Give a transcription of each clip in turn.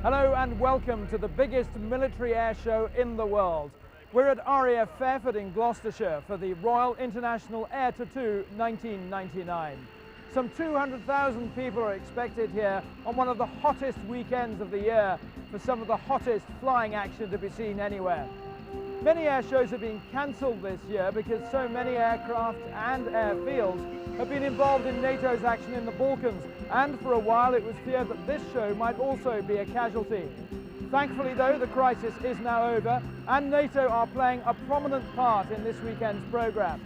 Hello and welcome to the biggest military air show in the world. We're at RAF Fairford in Gloucestershire for the Royal International Air Tattoo 1999. Some 200,000 people are expected here on one of the hottest weekends of the year for some of the hottest flying action to be seen anywhere. Many air shows have been cancelled this year because so many aircraft and airfields have been involved in NATO's action in the Balkans, and for a while it was feared that this show might also be a casualty. Thankfully though, the crisis is now over and NATO are playing a prominent part in this weekend's programme.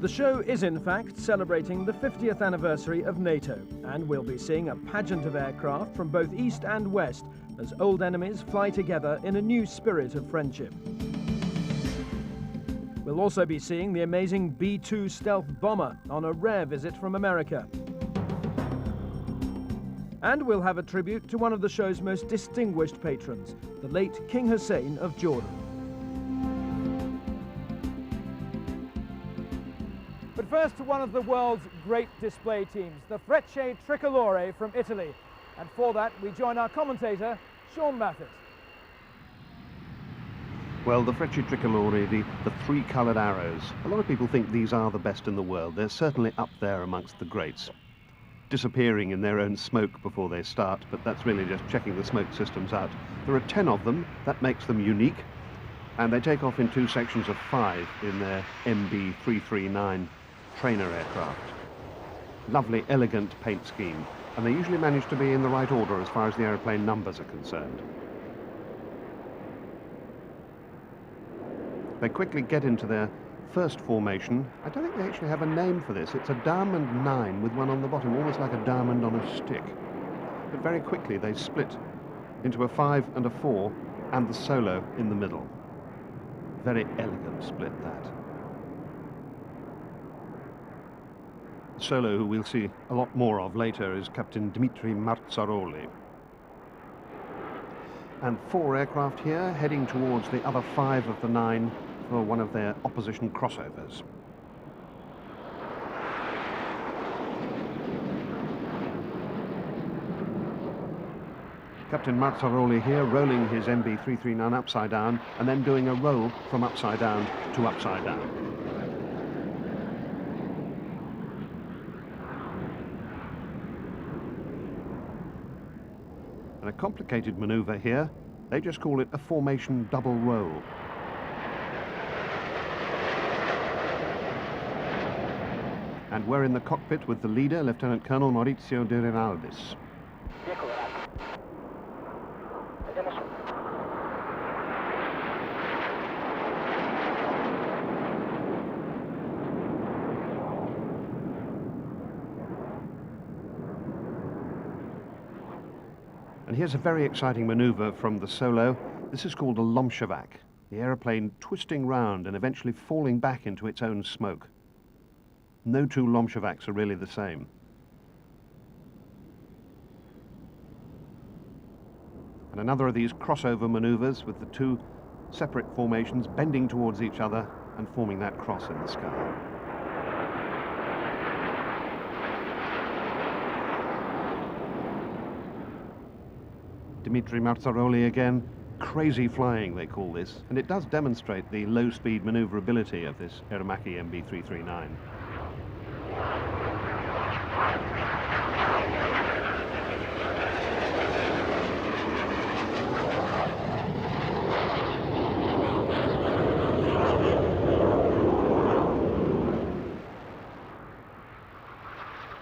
The show is in fact celebrating the 50th anniversary of NATO, and we'll be seeing a pageant of aircraft from both east and west as old enemies fly together in a new spirit of friendship. We'll also be seeing the amazing B-2 stealth bomber on a rare visit from America. And we'll have a tribute to one of the show's most distinguished patrons, the late King Hussein of Jordan. But first to one of the world's great display teams, the Frecce Tricolore from Italy. And for that, we join our commentator, Sean Mathis. Well, the Frecce Tricolore, the three-coloured arrows, a lot of people think these are the best in the world. They're certainly up there amongst the greats, disappearing in their own smoke before they start, but that's really just checking the smoke systems out. There are 10 of them, that makes them unique, and they take off in two sections of 5 in their MB339 trainer aircraft. Lovely, elegant paint scheme, and they usually manage to be in the right order as far as the aeroplane numbers are concerned. They quickly get into their first formation. I don't think they actually have a name for this. It's a diamond 9 with one on the bottom, almost like a diamond on a stick. But very quickly they split into a 5 and a 4 and the solo in the middle. Very elegant split, that. The solo, who we'll see a lot more of later, is Captain Dmitry Martzaroli. And 4 aircraft here heading towards the other 5 of the 9 for one of their opposition crossovers. Captain Martzaroli here rolling his MB339 upside down and then doing a roll from upside down to upside down. And a complicated maneuver here. They just call it a formation double roll. And we're in the cockpit with the leader, Lieutenant Colonel Maurizio De Rinaldis. And here's a very exciting maneuver from the solo. This is called a Lomshevak, the aeroplane twisting round and eventually falling back into its own smoke. No two Lomshevaks are really the same. And another of these crossover maneuvers with the two separate formations bending towards each other and forming that cross in the sky. Dmitry Martzaroli again. Crazy flying, they call this, and it does demonstrate the low-speed maneuverability of this Aeromacchi MB339.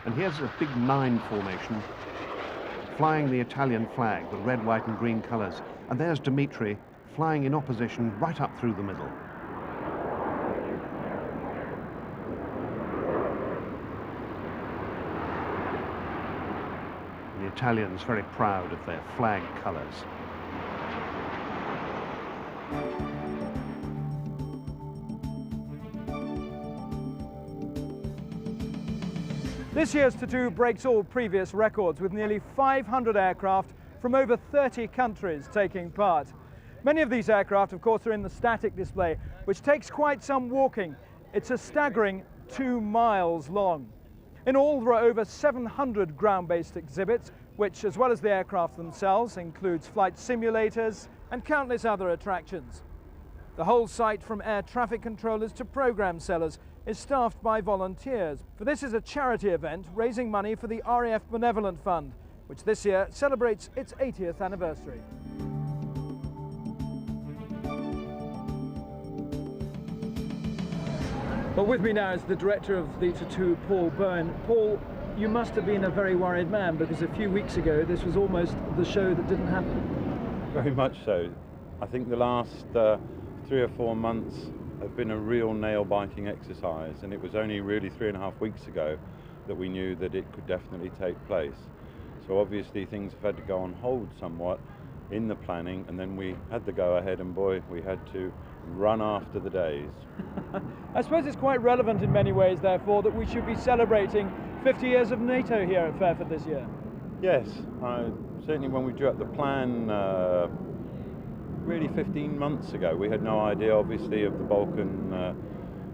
And here's a big 9 formation, flying the Italian flag, the red, white and green colours. And there's Dmitry flying in opposition right up through the middle. And the Italians very proud of their flag colours. This year's Tattoo breaks all previous records with nearly 500 aircraft from over 30 countries taking part. Many of these aircraft, of course, are in the static display, which takes quite some walking. It's a staggering 2 miles long. In all, there are over 700 ground-based exhibits, which, as well as the aircraft themselves, includes flight simulators and countless other attractions. The whole site, from air traffic controllers to program sellers, is staffed by volunteers. For this is a charity event raising money for the RAF Benevolent Fund, which this year celebrates its 80th anniversary. Well, with me now is the director of Theatre 2, Paul Bowen. Paul, you must have been a very worried man, because a few weeks ago this was almost the show that didn't happen. Very much so. I think the last 3 or 4 months have been a real nail-biting exercise, and it was only really 3.5 weeks ago that we knew that it could definitely take place. So obviously things have had to go on hold somewhat in the planning, and then we had the go-ahead, and boy, we had to run after the days. I suppose it's quite relevant in many ways, therefore, that we should be celebrating 50 years of NATO here at Fairford this year. Yes, certainly when we drew up the plan really 15 months ago, we had no idea obviously of the Balkan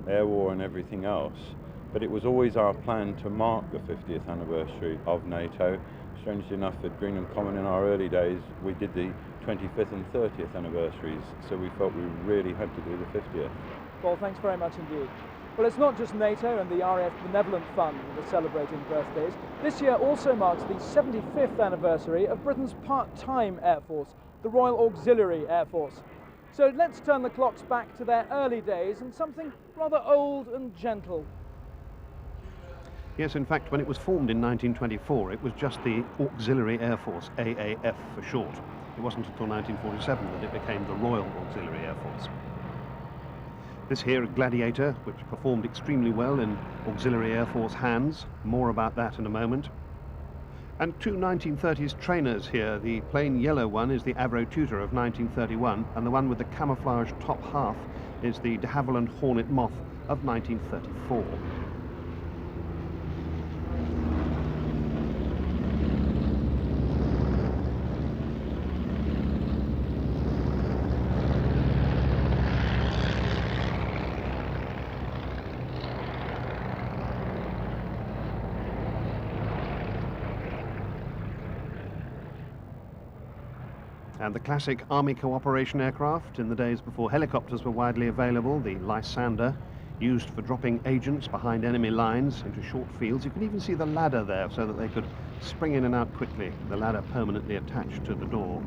air war and everything else, but it was always our plan to mark the 50th anniversary of NATO. Strangely enough, at Greenham Common in our early days, we did the 25th and 30th anniversaries, so we felt we really had to do the 50th. Paul, thanks very much indeed. Well, it's not just NATO and the RAF Benevolent Fund that are celebrating birthdays. This year also marks the 75th anniversary of Britain's part-time Air Force, the Royal Auxiliary Air Force. So let's turn the clocks back to their early days and something rather old and gentle. Yes, in fact, when it was formed in 1924, it was just the Auxiliary Air Force, AAF for short. It wasn't until 1947 that it became the Royal Auxiliary Air Force. This here, Gladiator, which performed extremely well in Auxiliary Air Force hands. More about that in a moment. And 2 1930s trainers here. The plain yellow one is the Avro Tutor of 1931, and the one with the camouflage top half is the de Havilland Hornet Moth of 1934. And the classic Army cooperation aircraft in the days before helicopters were widely available, the Lysander, used for dropping agents behind enemy lines into short fields. You can even see the ladder there so that they could spring in and out quickly, the ladder permanently attached to the door.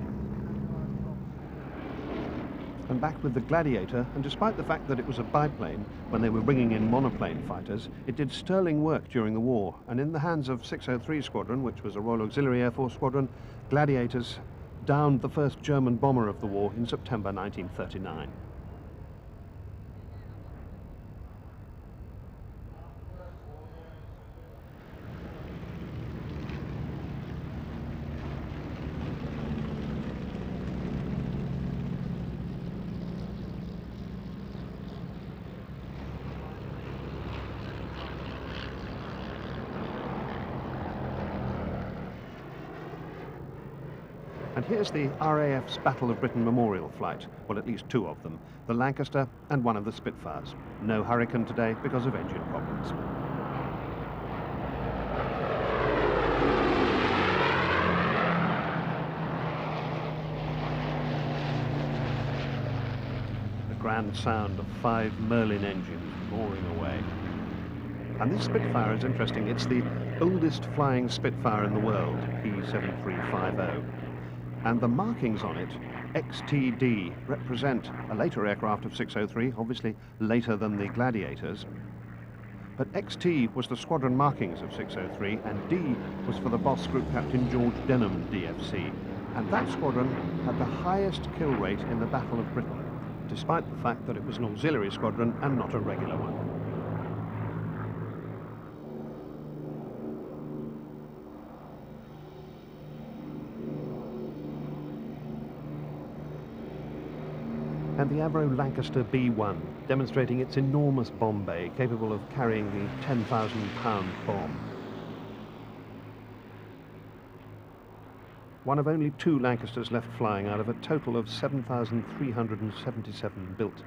And back with the Gladiator, and despite the fact that it was a biplane, when they were bringing in monoplane fighters, it did sterling work during the war, and in the hands of 603 Squadron, which was a Royal Auxiliary Air Force squadron, Gladiators downed the first German bomber of the war in September 1939. And here's the RAF's Battle of Britain Memorial flight, well, at least 2 of them, the Lancaster and one of the Spitfires. No Hurricane today because of engine problems. The grand sound of 5 Merlin engines roaring away. And this Spitfire is interesting. It's the oldest flying Spitfire in the world, P7350. And the markings on it, XTD, represent a later aircraft of 603, obviously later than the Gladiators. But XT was the squadron markings of 603, and D was for the boss Group Captain George Denham, DFC. And that squadron had the highest kill rate in the Battle of Britain, despite the fact that it was an auxiliary squadron and not a regular one. And the Avro Lancaster B1, demonstrating its enormous bomb bay, capable of carrying the 10,000-pound bomb. One of only 2 Lancasters left flying out of a total of 7,377 built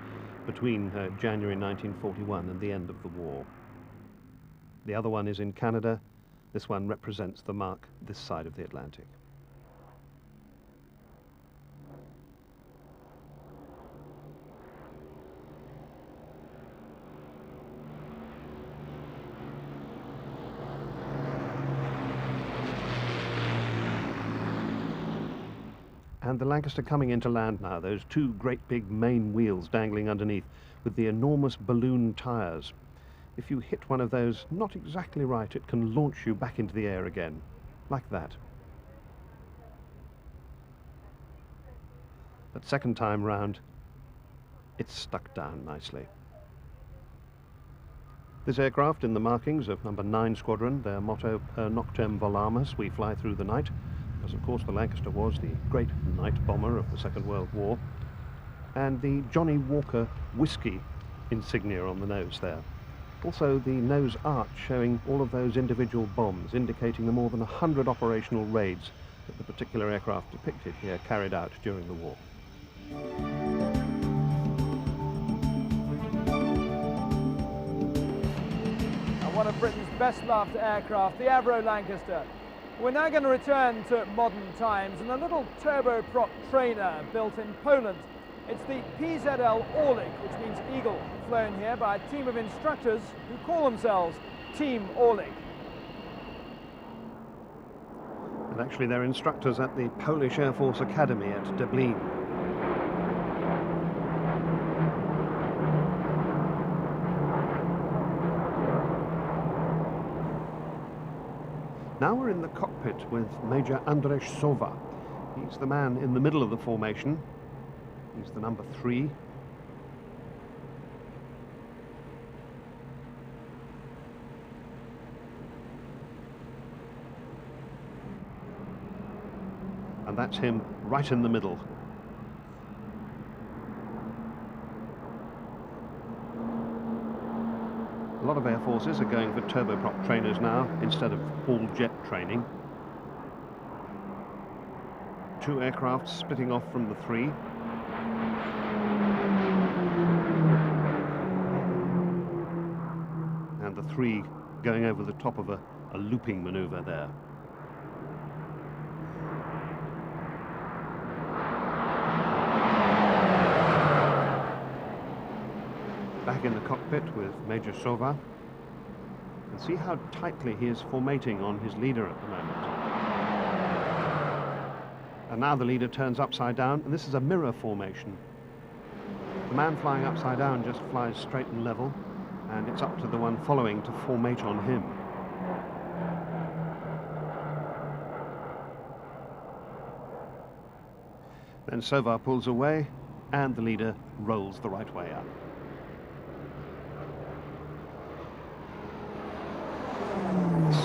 between January 1941 and the end of the war. The other one is in Canada. This one represents the mark this side of the Atlantic. And the Lancaster coming into land now, those two great big main wheels dangling underneath with the enormous balloon tyres. If you hit one of those not exactly right, it can launch you back into the air again, like that. But second time round, it's stuck down nicely. This aircraft in the markings of number 9 Squadron, their motto, per noctem volamus, we fly through the night, because of course the Lancaster was the great night bomber of the Second World War, and the Johnny Walker whiskey insignia on the nose there. Also the nose arch showing all of those individual bombs, indicating the more than 100 operational raids that the particular aircraft depicted here carried out during the war. And one of Britain's best loved aircraft, the Avro Lancaster. We're now going to return to modern times and a little turboprop trainer built in Poland. It's the PZL Orlik, which means eagle, flown here by a team of instructors who call themselves Team Orlik. And actually they're instructors at the Polish Air Force Academy at Dublin. Now we're in the cockpit with Major Andrzej Sowa. He's the man in the middle of the formation. He's the number 3. And that's him right in the middle. A lot of air forces are going for turboprop trainers now instead of all-jet training. 2 aircraft splitting off from the 3. And the 3 going over the top of a looping maneuver there. Back in the cockpit with Major Sowa, and see how tightly he is formating on his leader at the moment. And now the leader turns upside down, and this is a mirror formation. The man flying upside down just flies straight and level, and it's up to the one following to formate on him. Then Sowa pulls away, and the leader rolls the right way up.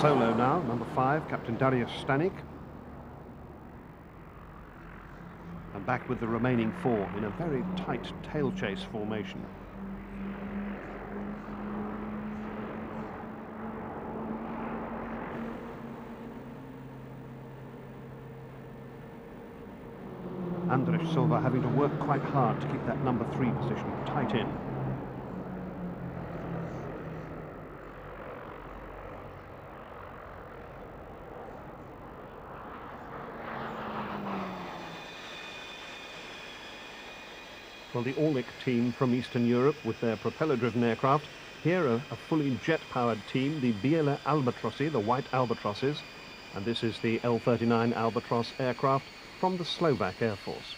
Solo now, number 5, Captain Dariusz Stanik. And back with the remaining 4 in a very tight tail chase formation. Andrzej Sowa having to work quite hard to keep that number 3 position tight in. Well, the Orlik team from Eastern Europe with their propeller-driven aircraft. Here a fully jet-powered team, the Biele Albatrosy, the white albatrosses. And this is the L-39 Albatros aircraft from the Slovak Air Force.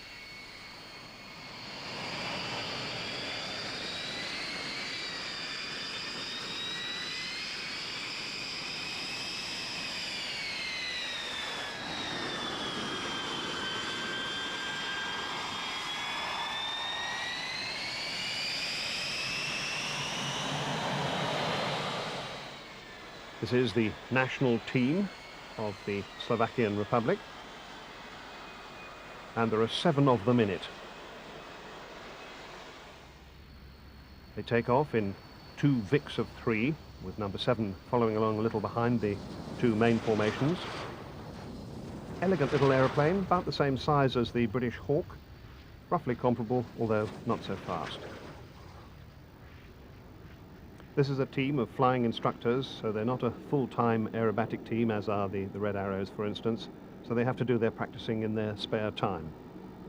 This is the national team of the Slovakian Republic, and there are 7 of them in it. They take off in 2 Vics of 3, with number 7 following along a little behind the 2 main formations. Elegant little aeroplane, about the same size as the British Hawk, roughly comparable, although not so fast. This is a team of flying instructors, so they're not a full-time aerobatic team as are the Red Arrows, for instance, so they have to do their practicing in their spare time.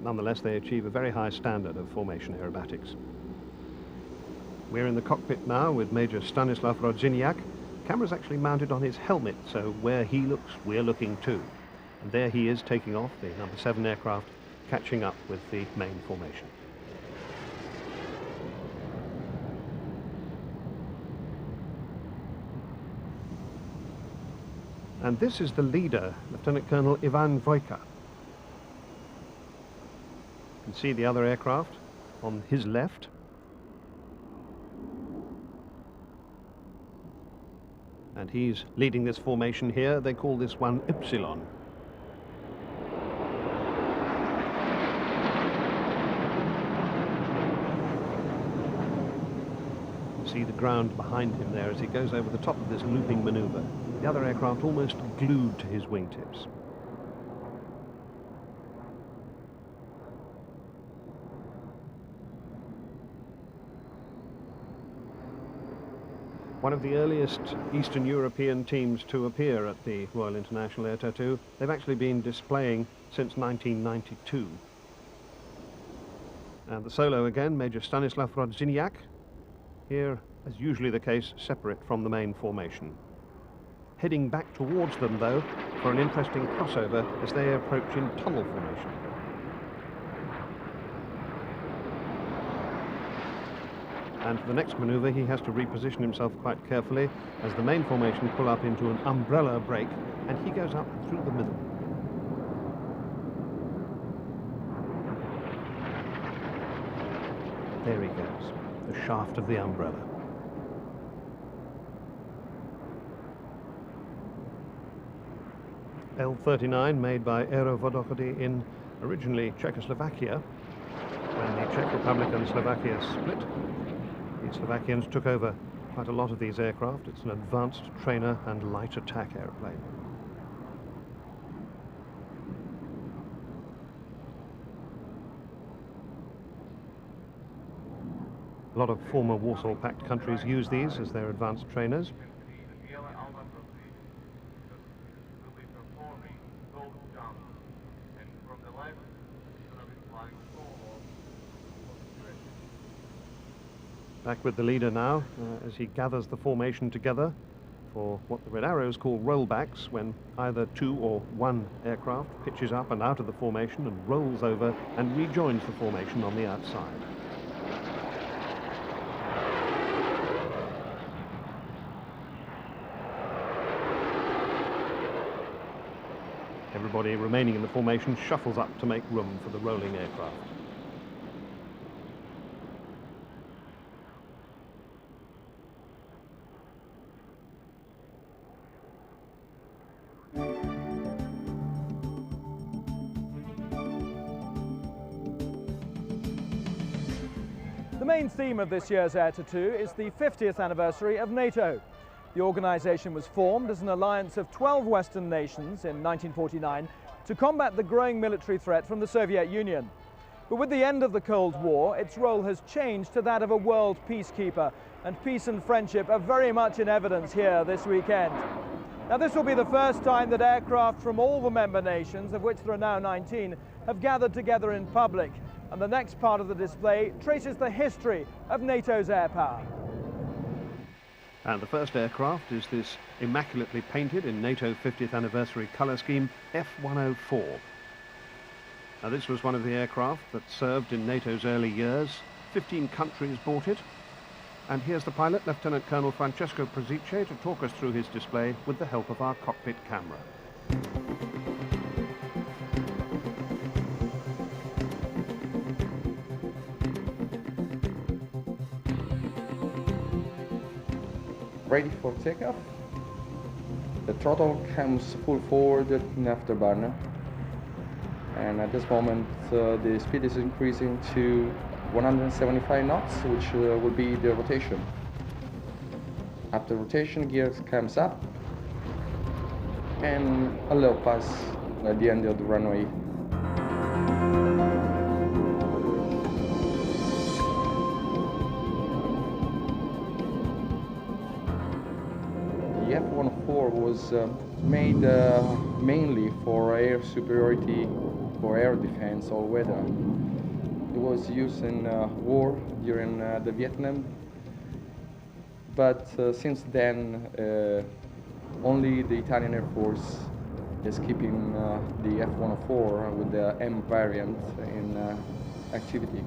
Nonetheless, they achieve a very high standard of formation aerobatics. We're in the cockpit now with Major Stanislav Rodziniak. Camera's actually mounted on his helmet, so where he looks, we're looking too. And there he is taking off, the number 7 aircraft, catching up with the main formation. And this is the leader, Lieutenant Colonel Ivan Vojka. You can see the other aircraft on his left. And he's leading this formation here. They call this one Ypsilon. You see the ground behind him there as he goes over the top of this looping maneuver. The other aircraft almost glued to his wingtips. One of the earliest Eastern European teams to appear at the Royal International Air Tattoo. They've actually been displaying since 1992. And the solo again, Major Stanislav Rodziniak, here, as usually the case, separate from the main formation. Heading back towards them, though, for an interesting crossover as they approach in tunnel formation. And for the next manoeuvre, he has to reposition himself quite carefully as the main formation pull up into an umbrella break, and he goes up through the middle. There he goes, the shaft of the umbrella. L-39 made by Aerovodochody in originally Czechoslovakia. When the Czech Republic and Slovakia split, the Slovakians took over quite a lot of these aircraft. It's an advanced trainer and light attack aeroplane. A lot of former Warsaw Pact countries use these as their advanced trainers. Back with the leader now, as he gathers the formation together for what the Red Arrows call rollbacks, when either 2 or 1 aircraft pitches up and out of the formation and rolls over and rejoins the formation on the outside. Everybody remaining in the formation shuffles up to make room for the rolling aircraft. The main theme of this year's Air Tattoo is the 50th anniversary of NATO. The organisation was formed as an alliance of 12 Western nations in 1949 to combat the growing military threat from the Soviet Union. But with the end of the Cold War, its role has changed to that of a world peacekeeper, and peace and friendship are very much in evidence here this weekend. Now, this will be the first time that aircraft from all the member nations, of which there are now 19, have gathered together in public. And the next part of the display traces the history of NATO's air power. And the first aircraft is this immaculately painted in NATO 50th anniversary colour scheme F-104. Now, this was one of the aircraft that served in NATO's early years. 15 countries bought it. And here's the pilot, Lieutenant Colonel Francesco Prosice, to talk us through his display with the help of our cockpit camera. Ready for takeoff. The throttle comes full forward in afterburner, and at this moment the speed is increasing to 175 knots, which will be the rotation. After rotation, gears comes up and a low pass at the end of the runway. was made mainly for air superiority, for air defense all weather. It was used in war during the Vietnam, but since then only the Italian Air Force is keeping the F-104 with the M variant in activity.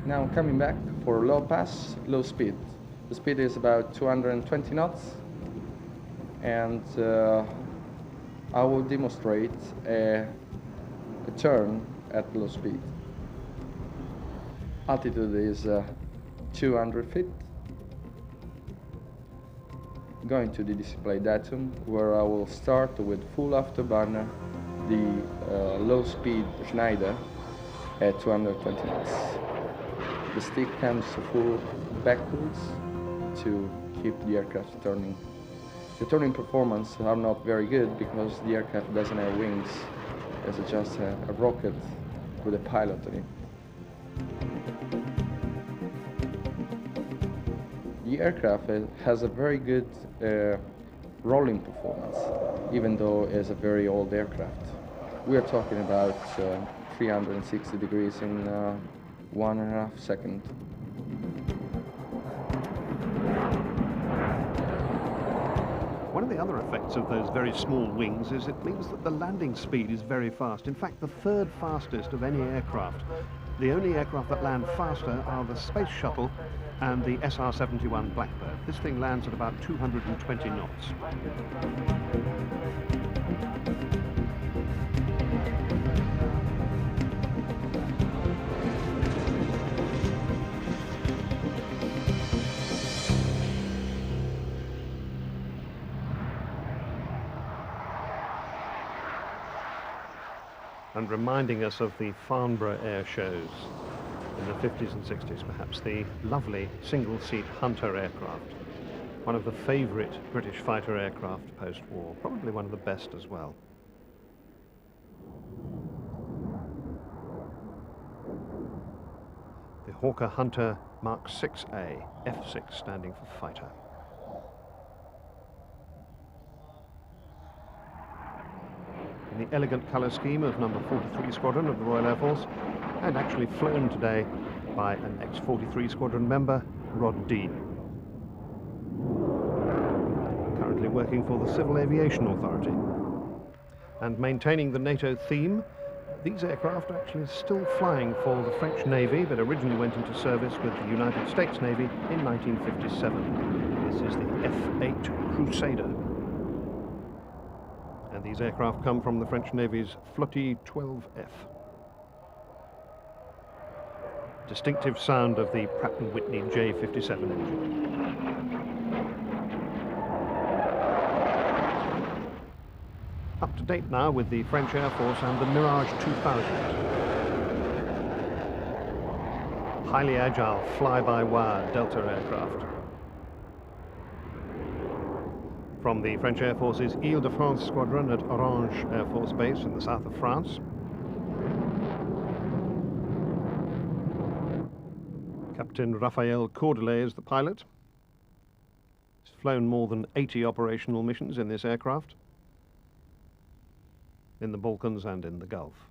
Now coming back for low pass, low speed. The speed is about 220 knots, and I will demonstrate a turn at low speed. Altitude is 200 feet. Going to the display datum, where I will start with full afterburner, the low speed Schneider at 220 knots. The stick comes full backwards to keep the aircraft turning. The turning performance are not very good because the aircraft doesn't have wings. It's just a rocket with a pilot on it. The aircraft has a very good rolling performance, even though it's a very old aircraft. We are talking about 360 degrees in 1.5 seconds. One of the other effects of those very small wings is it means that the landing speed is very fast. In fact, the third fastest of any aircraft. The only aircraft that land faster are the Space Shuttle and the SR-71 Blackbird. This thing lands at about 220 knots. And reminding us of the Farnborough air shows in the 50s and 60s, perhaps, the lovely single-seat Hunter aircraft, one of the favourite British fighter aircraft post-war, probably one of the best as well. The Hawker Hunter Mark 6A, F6 standing for fighter. In the elegant colour scheme of number 43 Squadron of the Royal Air Force, and actually flown today by an ex-43 Squadron member, Rod Dean. Currently working for the Civil Aviation Authority. And maintaining the NATO theme, these aircraft are actually still flying for the French Navy, but originally went into service with the United States Navy in 1957. This is the F-8 Crusader. And these aircraft come from the French Navy's Flotte 12F. Distinctive sound of the Pratt & Whitney J57 engine. Up to date now with the French Air Force and the Mirage 2000. Highly agile fly-by-wire Delta aircraft. From the French Air Force's Ile-de-France Squadron at Orange Air Force Base in the south of France. Captain Raphael Cordelet is the pilot. He's flown more than 80 operational missions in this aircraft, in the Balkans and in the Gulf.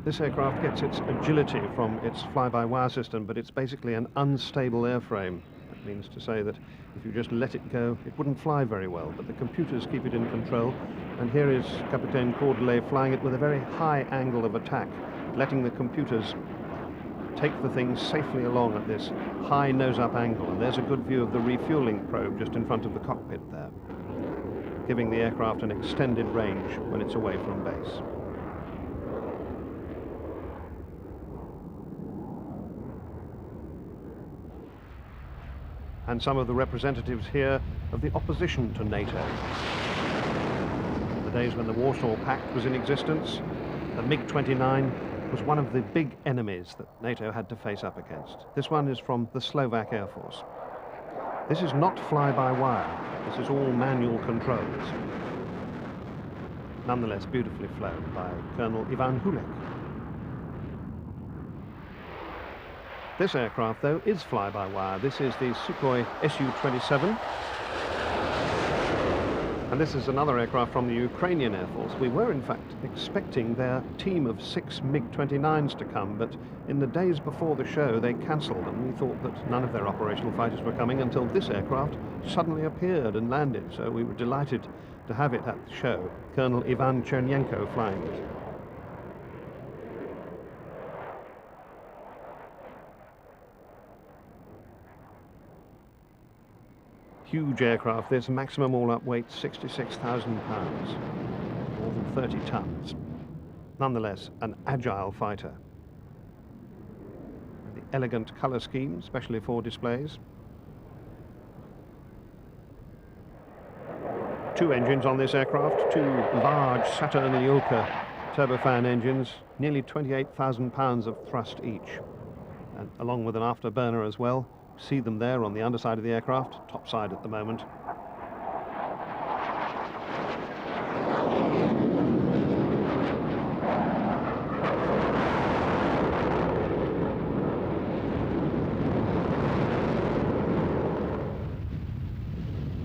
This aircraft gets its agility from its fly-by-wire system, but it's basically an unstable airframe. That means to say that if you just let it go, it wouldn't fly very well, but the computers keep it in control. And here is Captain Cordelet flying it with a very high angle of attack, letting the computers take the thing safely along at this high nose-up angle. And there's a good view of the refueling probe just in front of the cockpit there, giving the aircraft an extended range when it's away from base. And some of the representatives here of the opposition to NATO. In the days when the Warsaw Pact was in existence, the MiG-29 was one of the big enemies that NATO had to face up against. This one is from the Slovak Air Force. This is not fly-by-wire. This is all manual controls. nonetheless beautifully flown by Colonel Ivan Hulek. This aircraft, though, is fly-by-wire. This is the Sukhoi Su-27. And this is another aircraft from the Ukrainian Air Force. We were, in fact, expecting their team of 6 MiG-29s to come, but in the days before the show, they cancelled, and we thought that none of their operational fighters were coming until this aircraft suddenly appeared and landed. So we were delighted to have it at the show. Colonel Ivan Chernyenko flying it. Huge aircraft, this maximum all-up weight 66,000 pounds, more than 30 tons. Nonetheless, an agile fighter. The elegant colour scheme, especially for displays. 2 engines on this aircraft, 2 large Saturn Ilka turbofan engines, nearly 28,000 pounds of thrust each, and along with an afterburner as well. See them there on the underside of the aircraft, top side at the moment.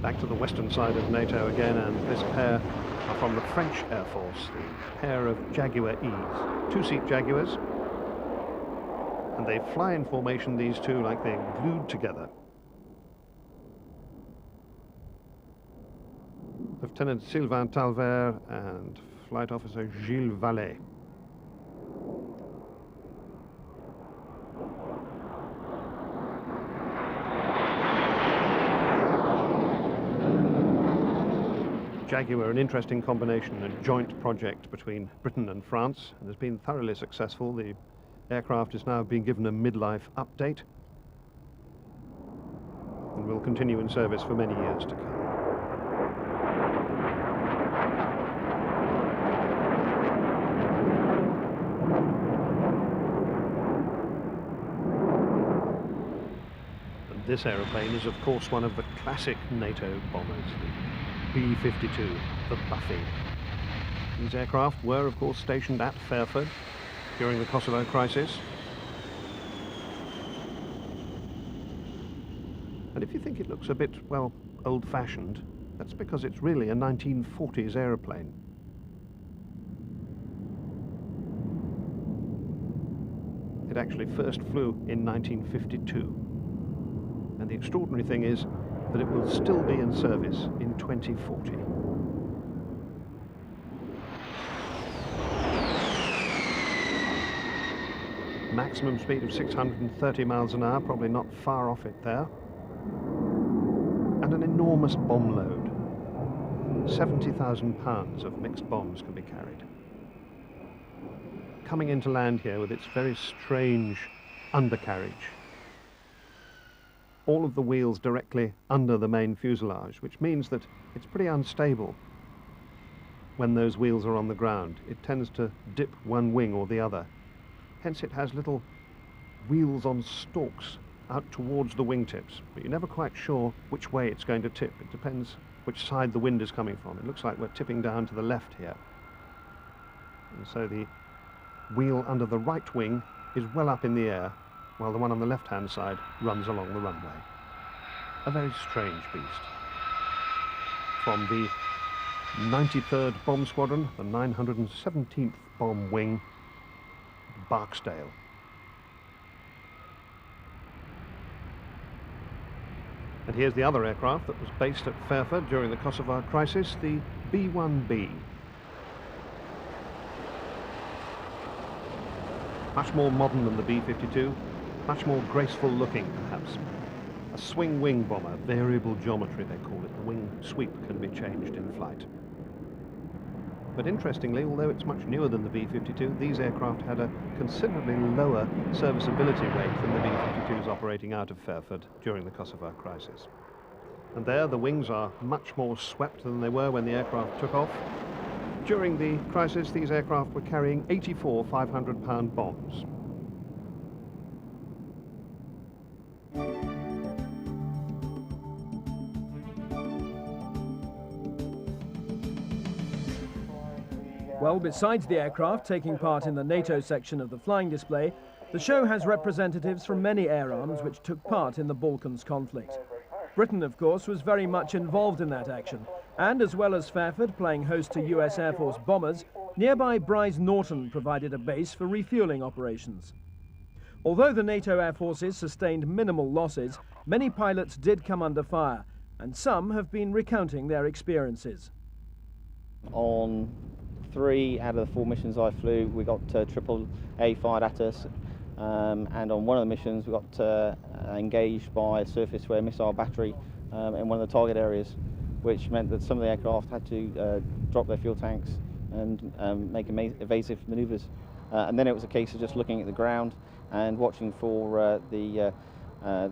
Back to the western side of NATO again, and this pair are from the French Air Force, the pair of Jaguar E's, 2-seat Jaguars. And they fly in formation, these two, like they're glued together. Lieutenant Sylvain Talvert and Flight Officer Gilles Vallet. Jaguar, an interesting combination, a joint project between Britain and France, and has been thoroughly successful. The aircraft is now being given a midlife update and will continue in service for many years to come. And this aeroplane is, of course, one of the classic NATO bombers, the B-52, the Buffy. These aircraft were, of course, stationed at Fairford during the Kosovo crisis. And if you think it looks a bit, well, old-fashioned, that's because it's really a 1940s aeroplane. It actually first flew in 1952. And the extraordinary thing is that it will still be in service in 2040. Maximum speed of 630 miles an hour, probably not far off it there. And an enormous bomb load. 70,000 pounds of mixed bombs can be carried. Coming into land here with its very strange undercarriage. All of the wheels directly under the main fuselage, which means that it's pretty unstable when those wheels are on the ground. It tends to dip one wing or the other. Hence it has little wheels on stalks out towards the wingtips, but you're never quite sure which way it's going to tip. It depends which side the wind is coming from. It looks like we're tipping down to the left here. And so the wheel under the right wing is well up in the air, while the one on the left-hand side runs along the runway. A very strange beast. From the 93rd Bomb Squadron, the 917th Bomb Wing, Barksdale. And here's the other aircraft that was based at Fairford during the Kosovo crisis, the B-1B. Much more modern than the B-52, much more graceful looking perhaps. A swing wing bomber, variable geometry they call it. The wing sweep can be changed in flight. But interestingly, although it's much newer than the B-52, these aircraft had a considerably lower serviceability rate than the B-52s operating out of Fairford during the Kosovo crisis. And there the wings are much more swept than they were when the aircraft took off. During the crisis, these aircraft were carrying 84 500-pound bombs. Well, besides the aircraft taking part in the NATO section of the flying display, the show has representatives from many air arms which took part in the Balkans conflict. Britain, of course, was very much involved in that action, and as well as Fairford playing host to US Air Force bombers, nearby Brize Norton provided a base for refueling operations. Although the NATO air forces sustained minimal losses, many pilots did come under fire, and some have been recounting their experiences. On 3 out of the 4 missions I flew, we got triple A fired at us, and on one of the missions we got engaged by a surface-to-air missile battery in one of the target areas, which meant that some of the aircraft had to drop their fuel tanks and make evasive manoeuvres. And then it was a case of just looking at the ground and watching for the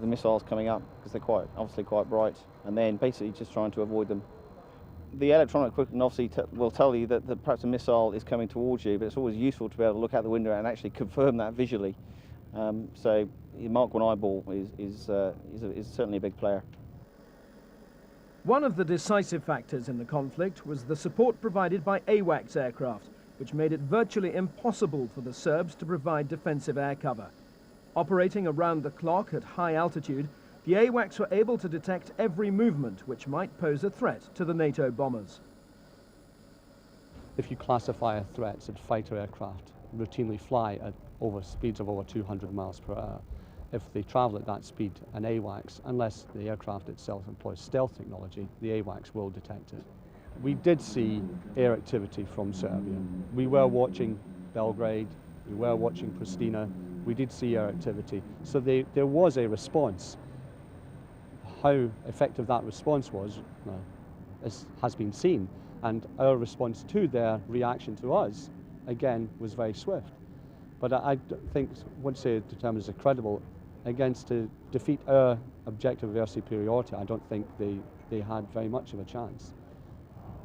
missiles coming up, because they're obviously quite bright, and then basically just trying to avoid them. The electronic equipment obviously will tell you that perhaps a missile is coming towards you, but it's always useful to be able to look out the window and actually confirm that visually. So the Mark 1 eyeball is certainly a big player. One of the decisive factors in the conflict was the support provided by AWACS aircraft, which made it virtually impossible for the Serbs to provide defensive air cover. Operating around the clock at high altitude, the AWACS were able to detect every movement which might pose a threat to the NATO bombers. If you classify a threat as fighter aircraft routinely fly at speeds of over 200 miles per hour, if they travel at that speed, an AWACS, unless the aircraft itself employs stealth technology, the AWACS will detect it. We did see air activity from Serbia. We were watching Belgrade, we were watching Pristina, we did see air activity. So there was a response. How effective that response was has been seen, and our response to their reaction to us, again, was very swift. But I think once they're determined as credible, against to defeat our objective of air superiority, I don't think they had very much of a chance.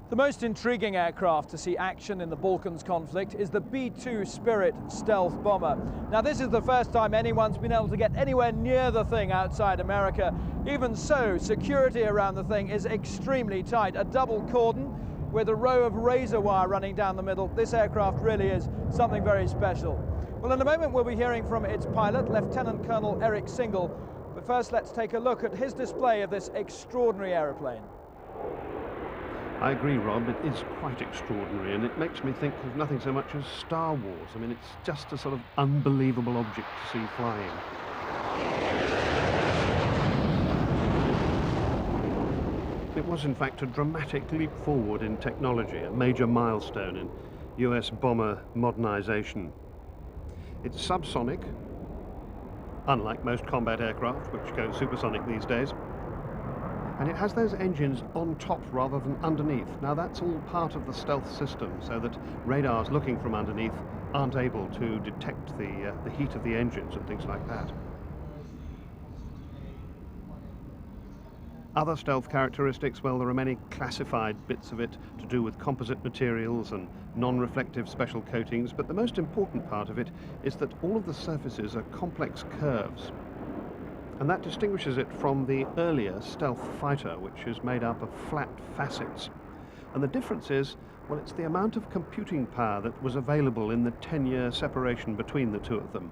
The most intriguing aircraft to see action in the Balkans conflict is the B-2 Spirit stealth bomber. Now, this is the first time anyone's been able to get anywhere near the thing outside America. Even so, security around the thing is extremely tight. A double cordon with a row of razor wire running down the middle. This aircraft really is something very special. Well, in a moment we'll be hearing from its pilot, Lieutenant Colonel Eric Single. But first, let's take a look at his display of this extraordinary aeroplane. I agree, Rob, it is quite extraordinary, and it makes me think of nothing so much as Star Wars. I mean, it's just a sort of unbelievable object to see flying. It was, in fact, a dramatic leap forward in technology, a major milestone in US bomber modernization. It's subsonic, unlike most combat aircraft, which go supersonic these days. And it has those engines on top rather than underneath. Now, that's all part of the stealth system, so that radars looking from underneath aren't able to detect the heat of the engines and things like that. Other stealth characteristics, well, there are many classified bits of it to do with composite materials and non-reflective special coatings, but the most important part of it is that all of the surfaces are complex curves. And that distinguishes it from the earlier stealth fighter, which is made up of flat facets. And the difference is, well, it's the amount of computing power that was available in the 10-year separation between the two of them.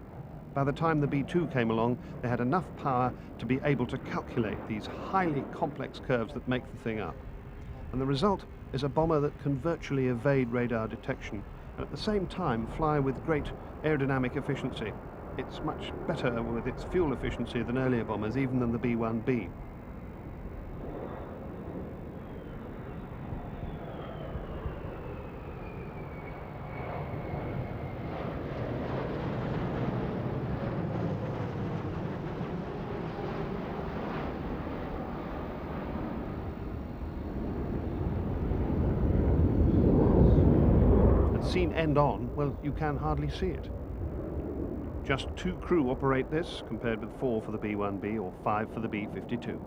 By the time the B-2 came along, they had enough power to be able to calculate these highly complex curves that make the thing up. And the result is a bomber that can virtually evade radar detection, and at the same time fly with great aerodynamic efficiency. It's much better with its fuel efficiency than earlier bombers, even than the B-1B. And seen end on, well, you can hardly see it. Just 2 crew operate this, compared with 4 for the B-1B or 5 for the B-52.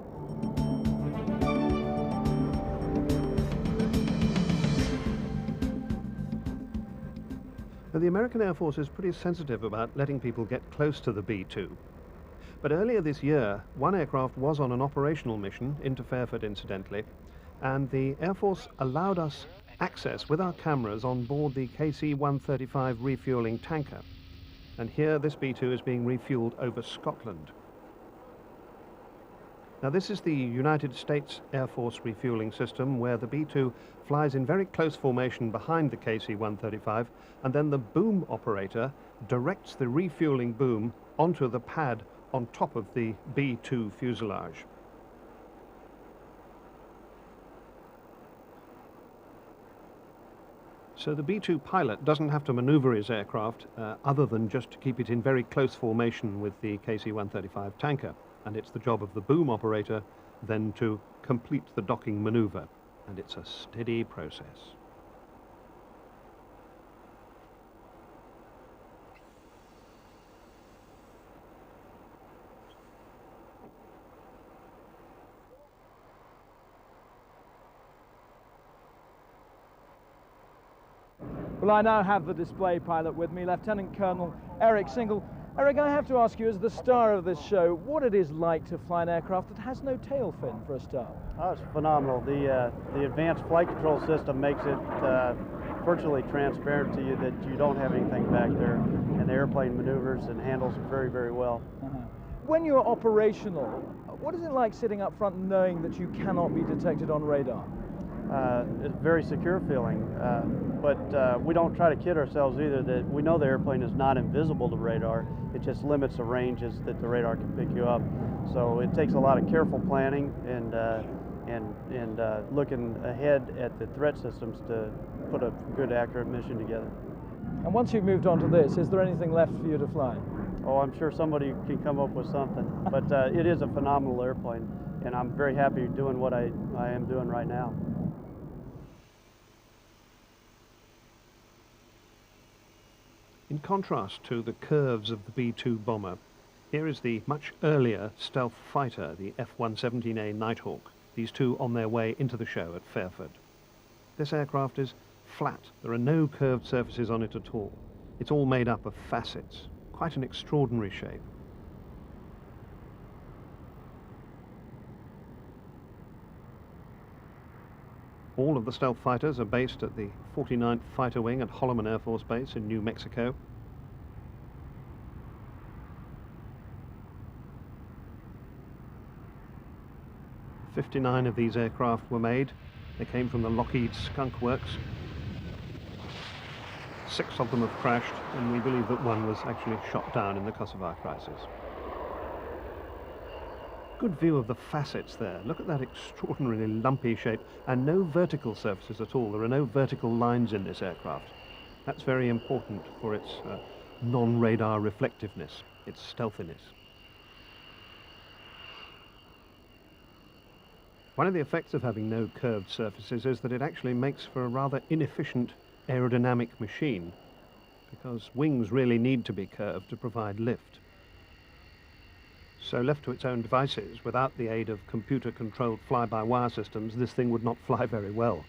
Now, the American Air Force is pretty sensitive about letting people get close to the B-2. But earlier this year, one aircraft was on an operational mission, into Fairford incidentally, and the Air Force allowed us access with our cameras on board the KC-135 refuelling tanker. And here this B-2 is being refueled over Scotland. Now this is the United States Air Force refueling system, where the B-2 flies in very close formation behind the KC-135, and then the boom operator directs the refueling boom onto the pad on top of the B-2 fuselage. So the B-2 pilot doesn't have to maneuver his aircraft other than just to keep it in very close formation with the KC-135 tanker. And it's the job of the boom operator then to complete the docking maneuver. And it's a steady process. Well, I now have the display pilot with me, Lieutenant Colonel Eric Single. Eric, I have to ask you, as the star of this show, what it is like to fly an aircraft that has no tail fin, for a start. Oh, it's phenomenal. The advanced flight control system makes it virtually transparent to you that you don't have anything back there, and the airplane maneuvers and handles it very, very well. When you're operational, what is it like sitting up front knowing that you cannot be detected on radar? It's a very secure feeling, but we don't try to kid ourselves either that we know the airplane is not invisible to radar. It just limits the ranges that the radar can pick you up. So it takes a lot of careful planning and looking ahead at the threat systems to put a good, accurate mission together. And once you've moved on to this, is there anything left for you to fly? Oh, I'm sure somebody can come up with something, but it is a phenomenal airplane, and I'm very happy doing what I am doing right now. In contrast to the curves of the B-2 bomber, here is the much earlier stealth fighter, the F-117A Nighthawk, these two on their way into the show at Fairford. This aircraft is flat. There are no curved surfaces on it at all. It's all made up of facets. Quite an extraordinary shape. All of the stealth fighters are based at the 49th Fighter Wing at Holloman Air Force Base in New Mexico. "59 of these aircraft were made. They came from the Lockheed Skunk Works. 6 of them have crashed, and we believe that 1 was actually shot down in the Kosovo crisis. Good view of the facets there. Look at that extraordinarily lumpy shape, and no vertical surfaces at all. There are no vertical lines in this aircraft. That's very important for its non-radar reflectiveness, its stealthiness. One of the effects of having no curved surfaces is that it actually makes for a rather inefficient aerodynamic machine, because wings really need to be curved to provide lift. So left to its own devices, without the aid of computer-controlled fly-by-wire systems, this thing would not fly very well.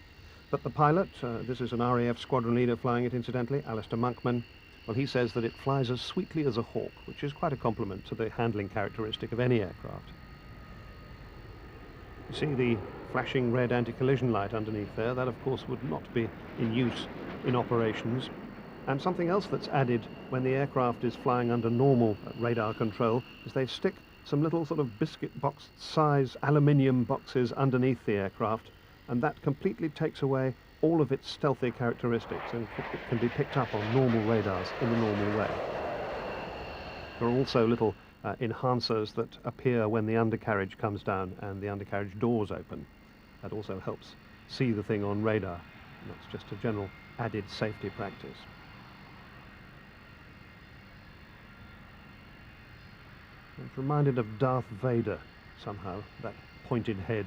But the pilot, this is an RAF squadron leader flying it incidentally, Alistair Monkman, well, he says that it flies as sweetly as a hawk, which is quite a compliment to the handling characteristic of any aircraft. You see the flashing red anti-collision light underneath there. That, of course, would not be in use in operations. And something else that's added when the aircraft is flying under normal radar control is they stick some little sort of biscuit box size aluminium boxes underneath the aircraft, and that completely takes away all of its stealthy characteristics, and it can be picked up on normal radars in the normal way. There are also little enhancers that appear when the undercarriage comes down and the undercarriage doors open. That also helps see the thing on radar. And that's just a general added safety practice. It's reminded of Darth Vader somehow, that pointed head.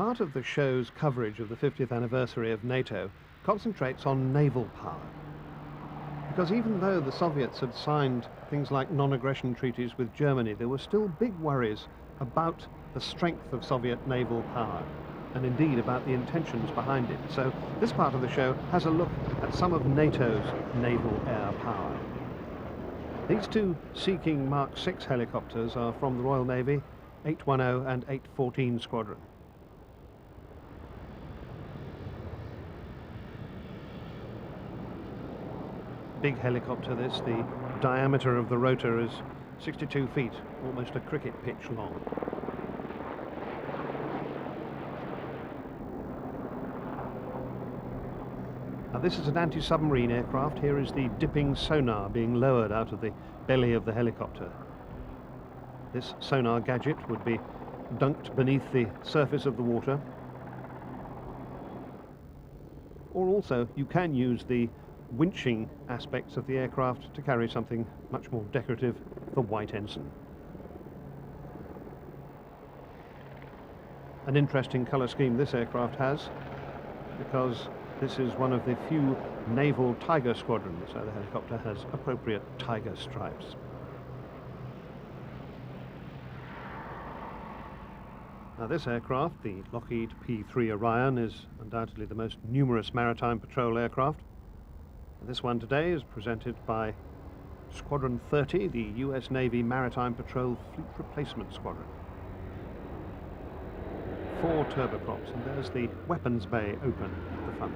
part of the show's coverage of the 50th anniversary of NATO concentrates on naval power. Because even though the Soviets had signed things like non-aggression treaties with Germany, there were still big worries about the strength of Soviet naval power, and indeed about the intentions behind it. So this part of the show has a look at some of NATO's naval air power. These two Sea King Mark VI helicopters are from the Royal Navy, 810 and 814 Squadron. Big helicopter this, the diameter of the rotor is 62 feet, almost a cricket pitch long. Now this is an anti-submarine aircraft. Here is the dipping sonar being lowered out of the belly of the helicopter. This sonar gadget would be dunked beneath the surface of the water. Or also you can use the winching aspects of the aircraft to carry something much more decorative, the white ensign. An interesting colour scheme this aircraft has, because this is one of the few naval Tiger squadrons, so the helicopter has appropriate tiger stripes. Now this aircraft, the Lockheed P-3 Orion, is undoubtedly the most numerous maritime patrol aircraft. This one today is presented by Squadron 30, the US Navy Maritime Patrol Fleet Replacement Squadron. 4 turboprops, and there's the weapons bay open at the front.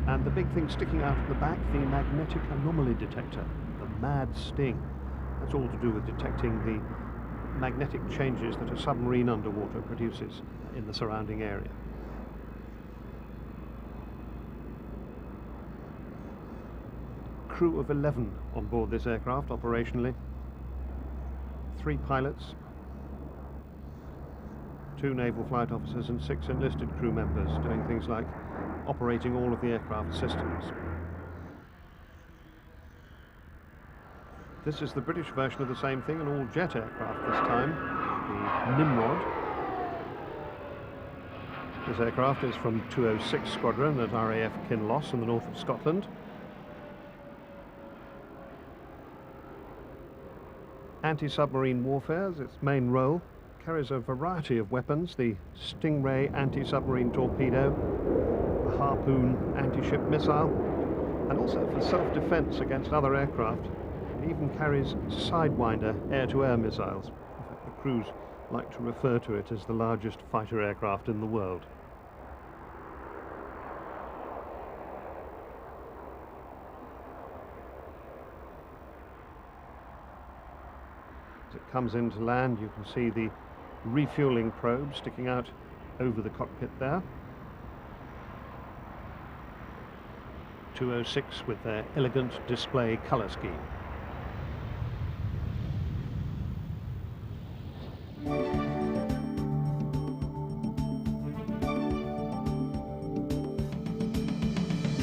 And the big thing sticking out at the back, the magnetic anomaly detector, the MAD Sting. That's all to do with detecting the magnetic changes that a submarine underwater produces in the surrounding area. Crew of 11 on board this aircraft operationally. 3 pilots, 2 naval flight officers and 6 enlisted crew members doing things like operating all of the aircraft systems. This is the British version of the same thing, an all-jet aircraft this time, the Nimrod. This aircraft is from 206 Squadron at RAF Kinloss in the north of Scotland. Anti-submarine warfare is its main role. Carries a variety of weapons, the Stingray anti-submarine torpedo, the Harpoon anti-ship missile, and also for self-defense against other aircraft. It even carries Sidewinder air-to-air missiles. In fact, the crews like to refer to it as the largest fighter aircraft in the world. As it comes into land, you can see the refueling probe sticking out over the cockpit there. 206 with their elegant display colour scheme.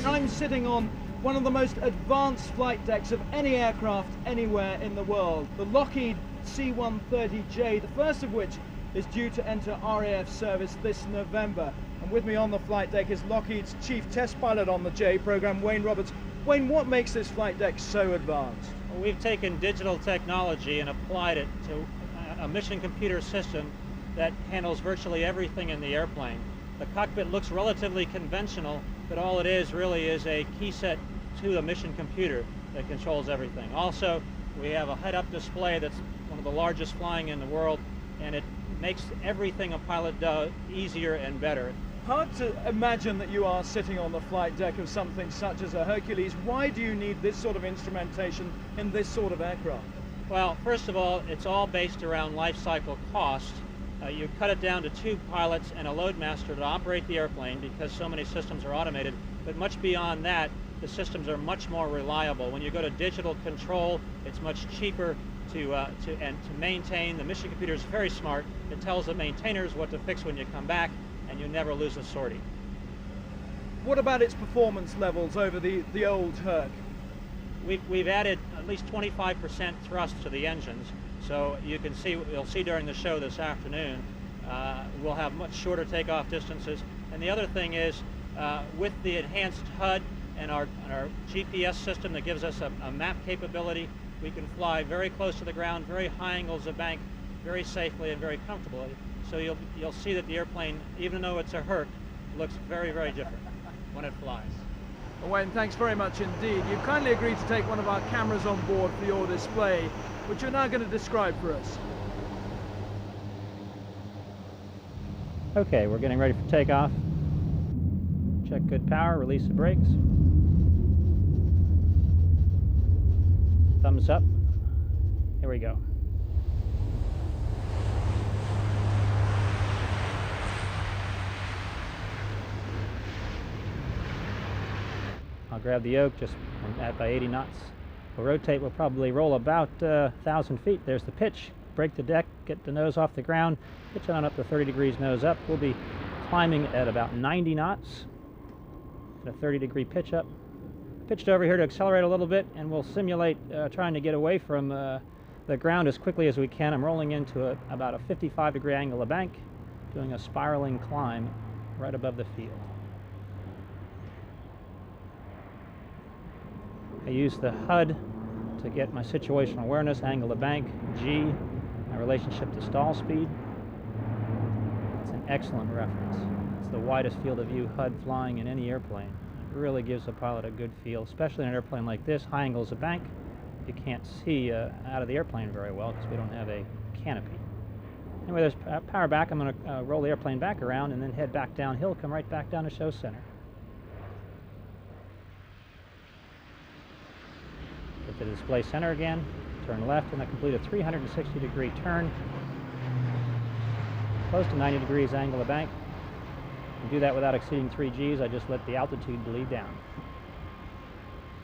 I'm sitting on one of the most advanced flight decks of any aircraft anywhere in the world, the Lockheed C-130J, the first of which is due to enter RAF service this November. And with me on the flight deck is Lockheed's chief test pilot on the J program, Wayne Roberts. Wayne, what makes this flight deck so advanced? Well, we've taken digital technology and applied it to a mission computer system that handles virtually everything in the airplane. The cockpit looks relatively conventional, but all it is really is a key set to the mission computer that controls everything. Also, we have a head-up display that's one of the largest flying in the world, and it makes everything a pilot does easier and better. Hard to imagine that you are sitting on the flight deck of something such as a Hercules. Why do you need this sort of instrumentation in this sort of aircraft? Well, first of all, it's all based around life cycle cost. You cut it down to 2 pilots and a loadmaster to operate the airplane because so many systems are automated, but much beyond that, the systems are much more reliable. When you go to digital control, it's much cheaper to maintain. The mission computer is very smart. It tells the maintainers what to fix when you come back, and you never lose a sortie. What about its performance levels over the old Herc? We've added at least 25% thrust to the engines, so you can see, you'll see during the show this afternoon, we'll have much shorter takeoff distances. And the other thing is, with the enhanced HUD and our GPS system that gives us a map capability, we can fly very close to the ground, very high angles of bank, very safely and very comfortably. So you'll see that the airplane, even though it's a Herc, looks very, very different when it flies. Well, Wayne, thanks very much indeed. You kindly agreed to take one of our cameras on board for your display, which you're now going to describe for us. Okay, we're getting ready for takeoff. Check good power, release the brakes. Thumbs up. Here we go. I'll grab the yoke just at by 80 knots. We'll rotate, we'll probably roll about 1,000 feet. There's the pitch. Break the deck, get the nose off the ground, pitch on up to 30 degrees nose up. We'll be climbing at about 90 knots at a 30-degree pitch up. Pitched over here to accelerate a little bit, and we'll simulate trying to get away from the ground as quickly as we can. I'm rolling into about a 55-degree angle of bank, doing a spiraling climb right above the field. I use the HUD to get my situational awareness, angle of bank, G, my relationship to stall speed. It's an excellent reference. It's the widest field of view HUD flying in any airplane. It really gives the pilot a good feel, especially in an airplane like this, high angles of bank. You can't see out of the airplane very well because we don't have a canopy. Anyway, there's power back. I'm going to roll the airplane back around and then head back downhill, come right back down to show center. Get the display center again, turn left, and I complete a 360-degree turn, close to 90 degrees angle of bank. And do that without exceeding 3 Gs. I just let the altitude bleed down.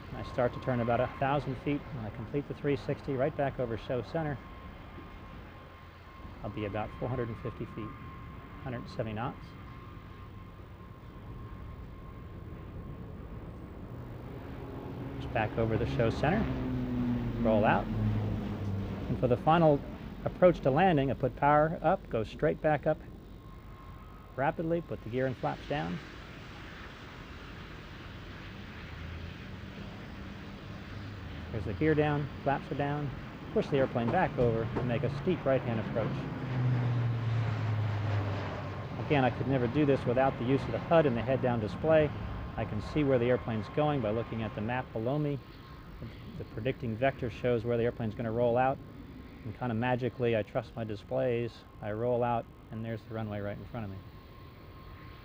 And I start to turn about 1,000 feet, and I complete the 360 right back over show center. I'll be about 450 feet, 170 knots. Back over the show center, roll out, and for the final approach to landing, I put power up, go straight back up rapidly, put the gear and flaps down. There's the gear down, flaps are down, push the airplane back over and make a steep right-hand approach. Again, I could never do this without the use of the HUD and the head-down display. I can see where the airplane's going by looking at the map below me. The predicting vector shows where the airplane's going to roll out. And kind of magically, I trust my displays. I roll out, and there's the runway right in front of me.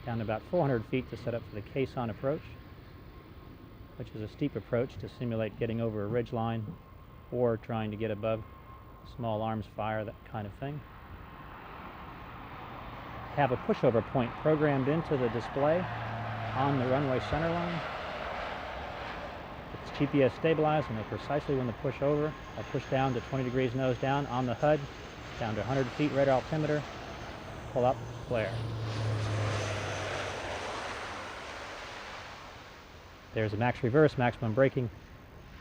Down to about 400 feet to set up for the caisson approach, which is a steep approach to simulate getting over a ridge line or trying to get above small arms fire, that kind of thing. Have a pushover point programmed into the display on the runway center line. It's GPS stabilized, and precisely when the push over, I push down to 20 degrees nose down on the HUD, down to 100 feet radar altimeter, pull up, flare. There's a max reverse, maximum braking,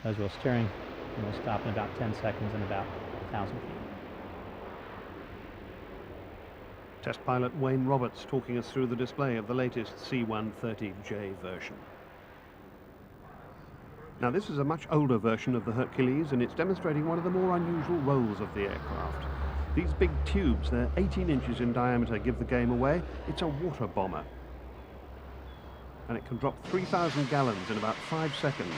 nose wheel steering, and we'll stop in about 10 seconds and about 1,000 feet. Test pilot Wayne Roberts talking us through the display of the latest C-130J version. Now, this is a much older version of the Hercules, and it's demonstrating one of the more unusual roles of the aircraft. These big tubes, they're 18 inches in diameter, give the game away. It's a water bomber. And it can drop 3,000 gallons in about 5 seconds.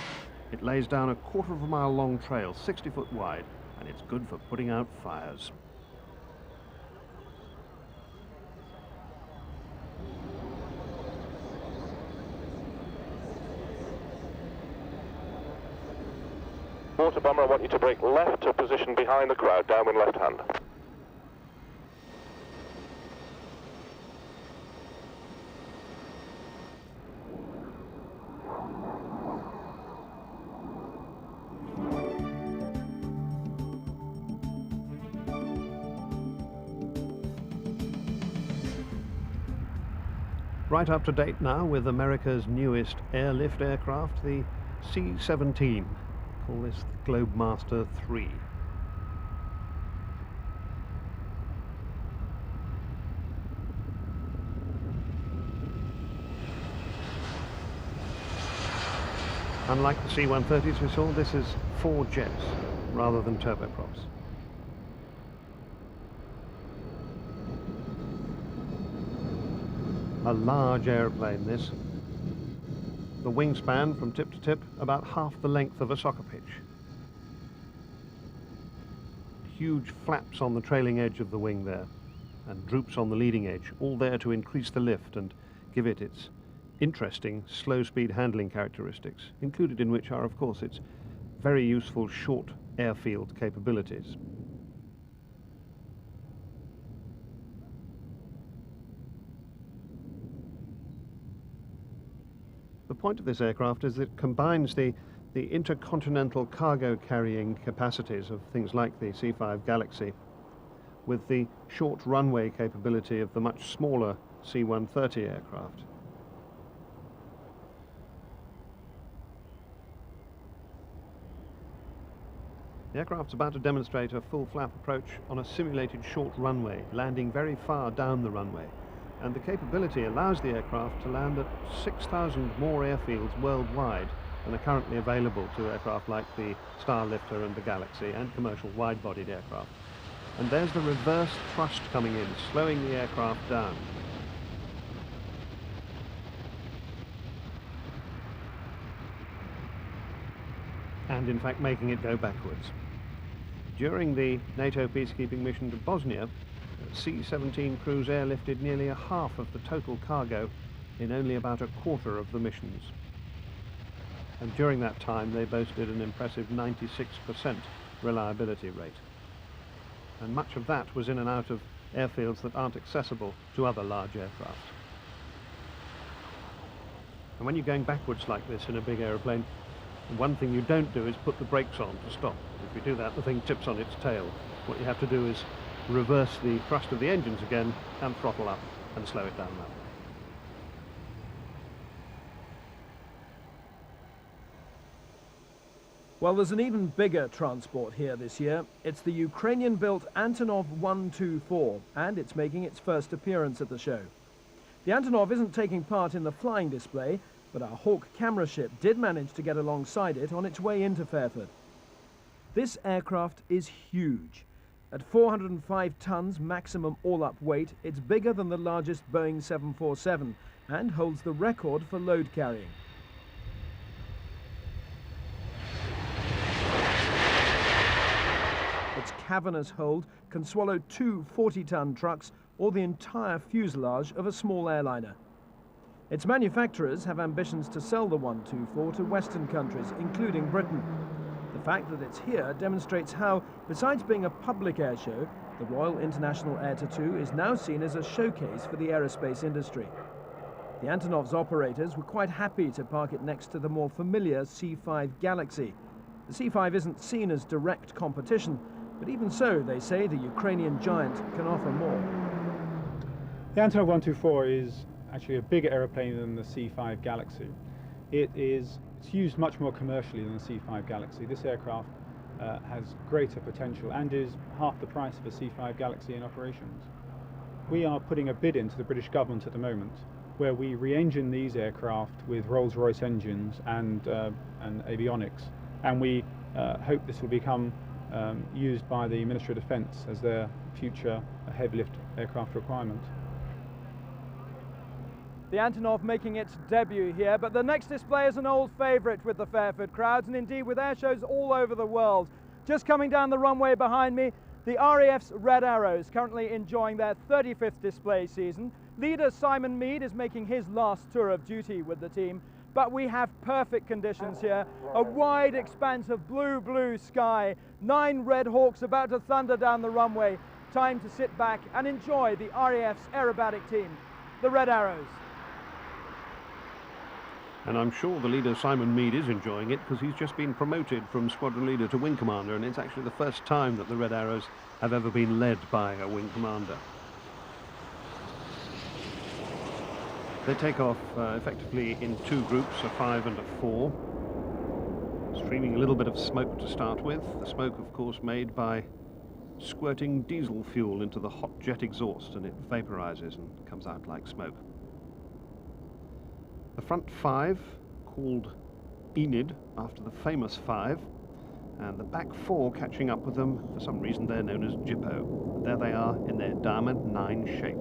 It lays down a 1/4 of a mile long trail, 60 foot wide, and it's good for putting out fires. Water bomber, I want you to brake left to position behind the crowd, downwind left hand. Right up to date now with America's newest airlift aircraft, the C-17. Call this the Globemaster 3. Unlike the C-130s we saw, this is 4 jets rather than turboprops. A large aeroplane, this. The wingspan from tip to tip about half the length of a soccer pitch. Huge flaps on the trailing edge of the wing there, and droops on the leading edge, all there to increase the lift and give it its interesting slow-speed handling characteristics, included in which are, of course, its very useful short airfield capabilities. The point of this aircraft is that it combines the intercontinental cargo carrying capacities of things like the C-5 Galaxy with the short runway capability of the much smaller C-130 aircraft. The aircraft's about to demonstrate a full flap approach on a simulated short runway, landing very far down the runway. And the capability allows the aircraft to land at 6,000 more airfields worldwide than are currently available to aircraft like the Starlifter and the Galaxy and commercial wide-bodied aircraft. And there's the reverse thrust coming in, slowing the aircraft down. And in fact making it go backwards. During the NATO peacekeeping mission to Bosnia, C-17 crews airlifted nearly a half of the total cargo in only about a quarter of the missions. And during that time they boasted an impressive 96% reliability rate. And much of that was in and out of airfields that aren't accessible to other large aircraft. And when you're going backwards like this in a big aeroplane, one thing you don't do is put the brakes on to stop. If you do that, the thing tips on its tail. What you have to do is reverse the thrust of the engines again and throttle up and slow it down that way. Well, there's an even bigger transport here this year. It's the Ukrainian-built Antonov 124, and it's making its first appearance at the show. The Antonov isn't taking part in the flying display, but our Hawk camera ship did manage to get alongside it on its way into Fairford. This aircraft is huge. At 405 tons maximum all-up weight, it's bigger than the largest Boeing 747 and holds the record for load carrying. Its cavernous hold can swallow 2 40-ton trucks or the entire fuselage of a small airliner. Its manufacturers have ambitions to sell the 124 to Western countries, including Britain. The fact that it's here demonstrates how, besides being a public air show, the Royal International Air Tattoo is now seen as a showcase for the aerospace industry. The Antonov's operators were quite happy to park it next to the more familiar C-5 Galaxy. The C-5 isn't seen as direct competition, but even so, they say the Ukrainian giant can offer more. The Antonov 124 is actually a bigger aeroplane than the C-5 Galaxy. It's used much more commercially than the C-5 Galaxy. This aircraft has greater potential and is half the price of a C-5 Galaxy in operations. We are putting a bid into the British government at the moment where we re-engine these aircraft with Rolls-Royce engines and avionics, and we hope this will become used by the Ministry of Defence as their future heavy lift aircraft requirement. The Antonov making its debut here, but the next display is an old favourite with the Fairford crowds and indeed with air shows all over the world. Just coming down the runway behind me, the RAF's Red Arrows, currently enjoying their 35th display season. Leader Simon Meade is making his last tour of duty with the team, but we have perfect conditions here. A wide expanse of blue sky, 9 Red Hawks about to thunder down the runway. Time to sit back and enjoy the RAF's aerobatic team, the Red Arrows. And I'm sure the leader, Simon Meade, is enjoying it because he's just been promoted from squadron leader to wing commander, and it's actually the first time that the Red Arrows have ever been led by a wing commander. They take off effectively in 2 groups, a 5 and a 4, streaming a little bit of smoke to start with. The smoke, of course, made by squirting diesel fuel into the hot jet exhaust, and it vaporizes and comes out like smoke. The front 5, called Enid after the famous 5, and the back 4 catching up with them. For some reason they're known as Jippo. And there they are in their Diamond 9 shape.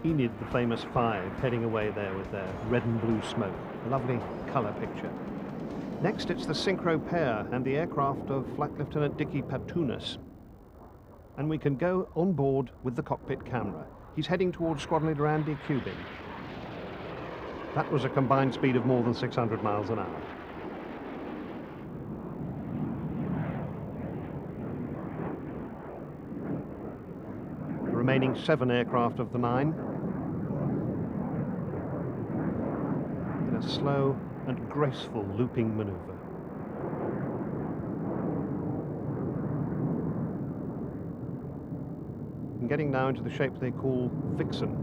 Enid, the famous 5, heading away there with their red and blue smoke. A lovely colour picture. Next, it's the Synchro pair and the aircraft of Flight Lieutenant Dicky Patunas. And we can go on board with the cockpit camera. He's heading towards Squadron Leader Andy Cubing. That was a combined speed of more than 600 miles an hour. The remaining 7 aircraft of the 9 in a slow and graceful looping manoeuvre. And getting now into the shape they call Vixen,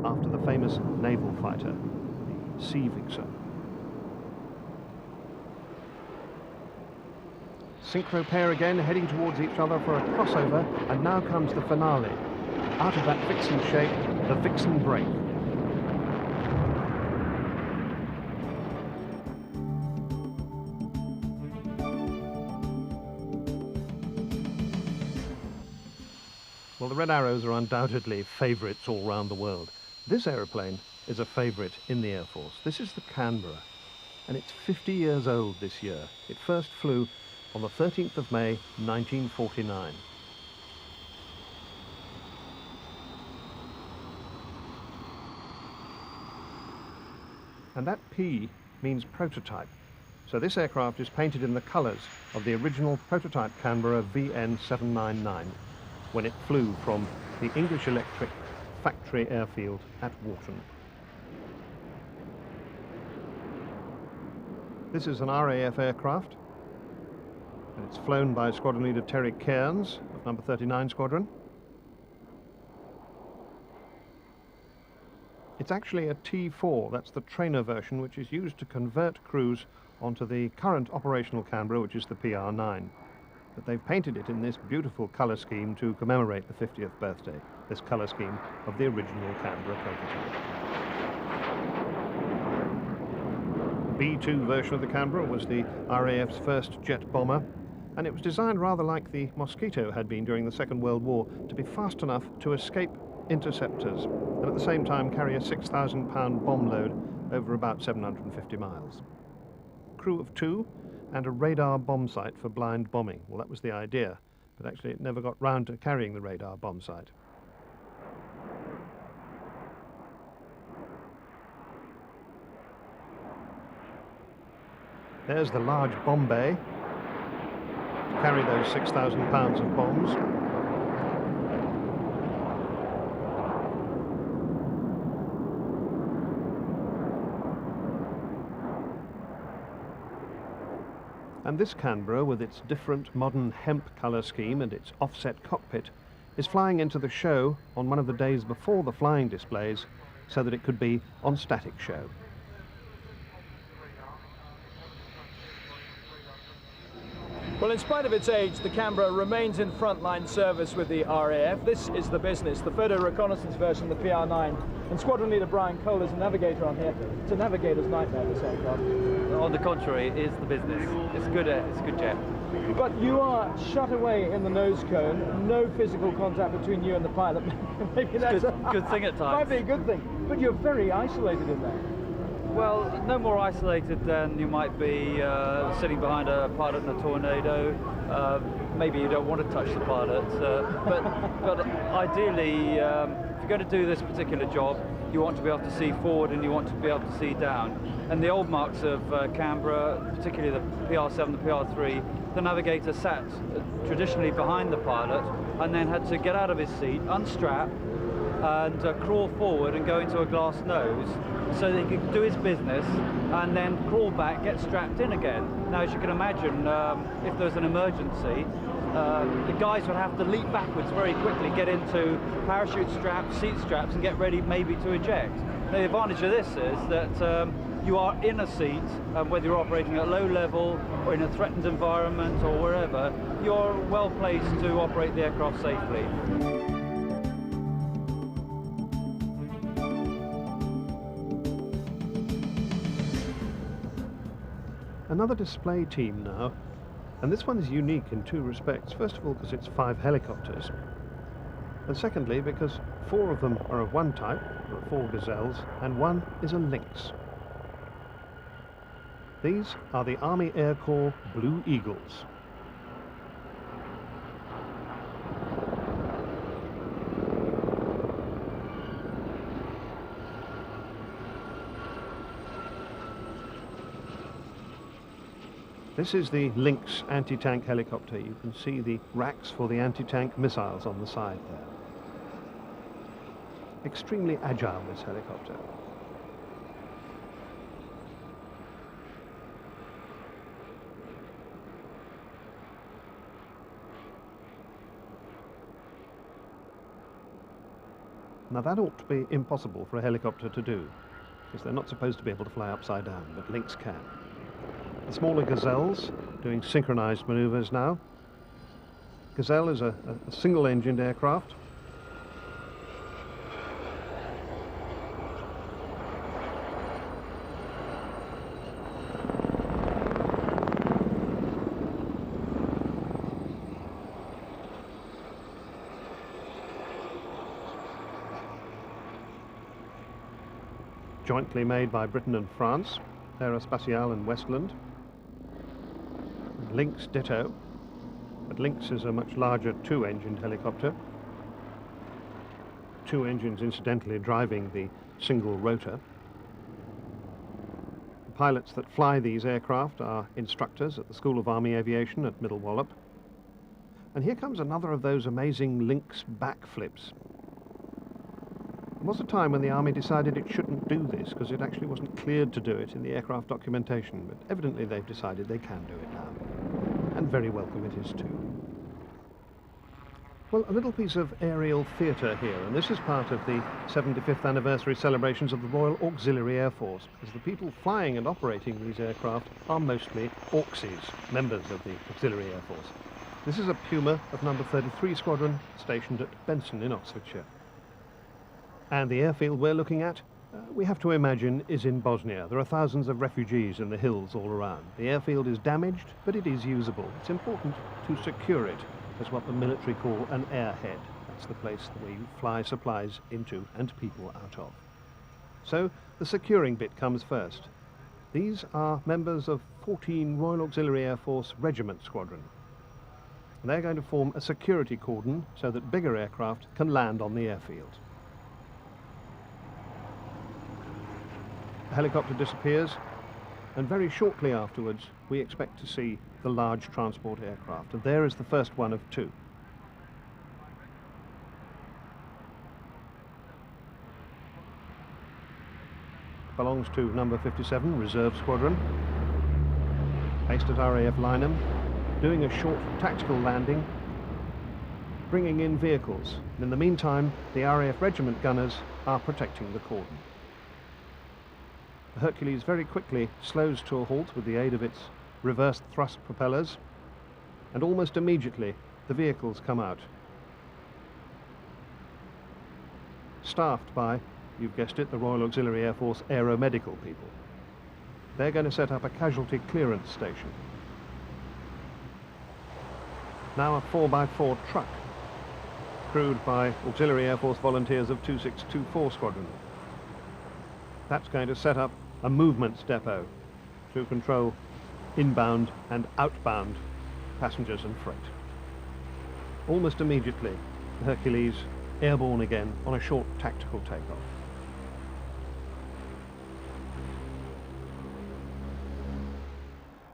after the famous naval fighter, the Sea Vixen. Synchro pair again, heading towards each other for a crossover, and now comes the finale. Out of that Vixen shape, the Vixen break. Well, the Red Arrows are undoubtedly favourites all round the world. This aeroplane is a favourite in the Air Force. This is the Canberra, and it's 50 years old this year. It first flew on the 13th of May, 1949. And that P means prototype. So this aircraft is painted in the colours of the original prototype Canberra VN799 when it flew from the English Electric factory airfield at Warton. This is an RAF aircraft, and it's flown by Squadron Leader Terry Cairns of number 39 Squadron. It's actually a T4, that's the trainer version, which is used to convert crews onto the current operational Canberra, which is the PR9. But they've painted it in this beautiful colour scheme to commemorate the 50th birthday, this colour scheme of the original Canberra prototype. B2 version of the Canberra was the RAF's first jet bomber, and it was designed rather like the Mosquito had been during the Second World War, to be fast enough to escape interceptors and at the same time carry a 6,000-pound bomb load over about 750 miles. Crew of 2 and a radar bomb sight for blind bombing. Well, that was the idea, but actually it never got round to carrying the radar bomb sight. There's the large bomb bay, to carry those 6,000 pounds of bombs. And this Canberra, with its different modern hemp colour scheme and its offset cockpit, is flying into the show on one of the days before the flying displays so that it could be on static show. Well, in spite of its age, the Canberra remains in frontline service with the RAF. This is the business, the photo reconnaissance version, the PR9. And Squadron Leader Brian Cole is a navigator on here. It's a navigator's nightmare, this aircraft. On the contrary, it is the business. It's good jet. But you are shut away in the nose cone, no physical contact between you and the pilot. Maybe that's a good thing at times. Might be a good thing, but you're very isolated in there. Well, no more isolated than you might be sitting behind a pilot in a tornado. Maybe you don't want to touch the pilot, but ideally, if you're going to do this particular job, you want to be able to see forward and you want to be able to see down. And the old marks of Canberra, particularly the PR7, the PR3, the navigator sat traditionally behind the pilot and then had to get out of his seat, unstrap, and crawl forward and go into a glass nose so that he could do his business and then crawl back, get strapped in again. Now, as you can imagine, if there's an emergency, the guys would have to leap backwards very quickly, get into parachute straps, seat straps, and get ready maybe to eject. Now, the advantage of this is that you are in a seat, whether you're operating at low level or in a threatened environment or wherever, you're well placed to operate the aircraft safely. Another display team now, and this one is unique in two respects. First of all, because it's 5 helicopters, and secondly, because 4 of them are of one type, there are 4 Gazelles, and 1 is a Lynx. These are the Army Air Corps Blue Eagles. This is the Lynx anti-tank helicopter. You can see the racks for the anti-tank missiles on the side there. Extremely agile, this helicopter. Now that ought to be impossible for a helicopter to do, because they're not supposed to be able to fly upside down, but Lynx can. The smaller Gazelles doing synchronized maneuvers now. Gazelle is a single-engined aircraft. Jointly made by Britain and France, Aerospatiale and Westland. Lynx ditto, but Lynx is a much larger 2-engined helicopter. 2 engines incidentally driving the single rotor. The pilots that fly these aircraft are instructors at the School of Army Aviation at Middle Wallop. And here comes another of those amazing Lynx backflips. There was a time when the Army decided it shouldn't do this because it actually wasn't cleared to do it in the aircraft documentation, but evidently they've decided they can do it now. And very welcome it is too. Well, a little piece of aerial theatre here, and this is part of the 75th anniversary celebrations of the Royal Auxiliary Air Force, because the people flying and operating these aircraft are mostly Auxies, members of the Auxiliary Air Force. This is a Puma of number 33 Squadron, stationed at Benson in Oxfordshire. And the airfield we're looking at, we have to imagine, is in Bosnia. There are thousands of refugees in the hills all around. The airfield is damaged, but it is usable. It's important to secure it as what the military call an airhead. That's the place where you fly supplies into and people out of. So the securing bit comes first. These are members of 14 Royal Auxiliary Air Force Regiment Squadron. And they're going to form a security cordon so that bigger aircraft can land on the airfield. The helicopter disappears, and very shortly afterwards we expect to see the large transport aircraft, and there is the first one of two. Belongs to number 57, Reserve Squadron, based at RAF Lynham, doing a short tactical landing, bringing in vehicles. And in the meantime, the RAF Regiment gunners are protecting the cordon. The Hercules very quickly slows to a halt with the aid of its reversed thrust propellers, and almost immediately the vehicles come out, staffed by, you've guessed it, the Royal Auxiliary Air Force aeromedical people. They're going to set up a casualty clearance station. Now a 4x4 truck, crewed by Auxiliary Air Force volunteers of 2624 Squadron. That's going to set up a movements depot to control inbound and outbound passengers and freight. Almost immediately, the Hercules airborne again on a short tactical takeoff.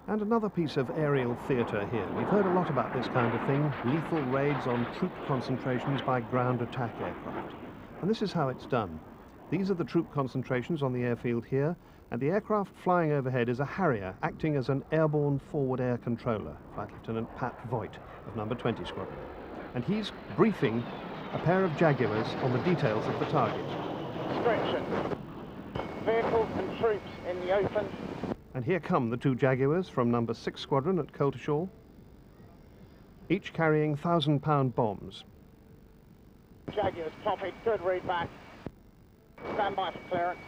And another piece of aerial theatre here. We've heard a lot about this kind of thing, lethal raids on troop concentrations by ground attack aircraft. And this is how it's done. These are the troop concentrations on the airfield here, and the aircraft flying overhead is a Harrier acting as an airborne forward air controller, Flight Lieutenant Pat Voigt of number 20 Squadron. And he's briefing a pair of Jaguars on the details of the target. Description: vehicles and troops in the open. And here come the two Jaguars from number 6 Squadron at Coltishall, each carrying 1,000-pound bombs. Jaguars copied, good read back. Stand by for clearance.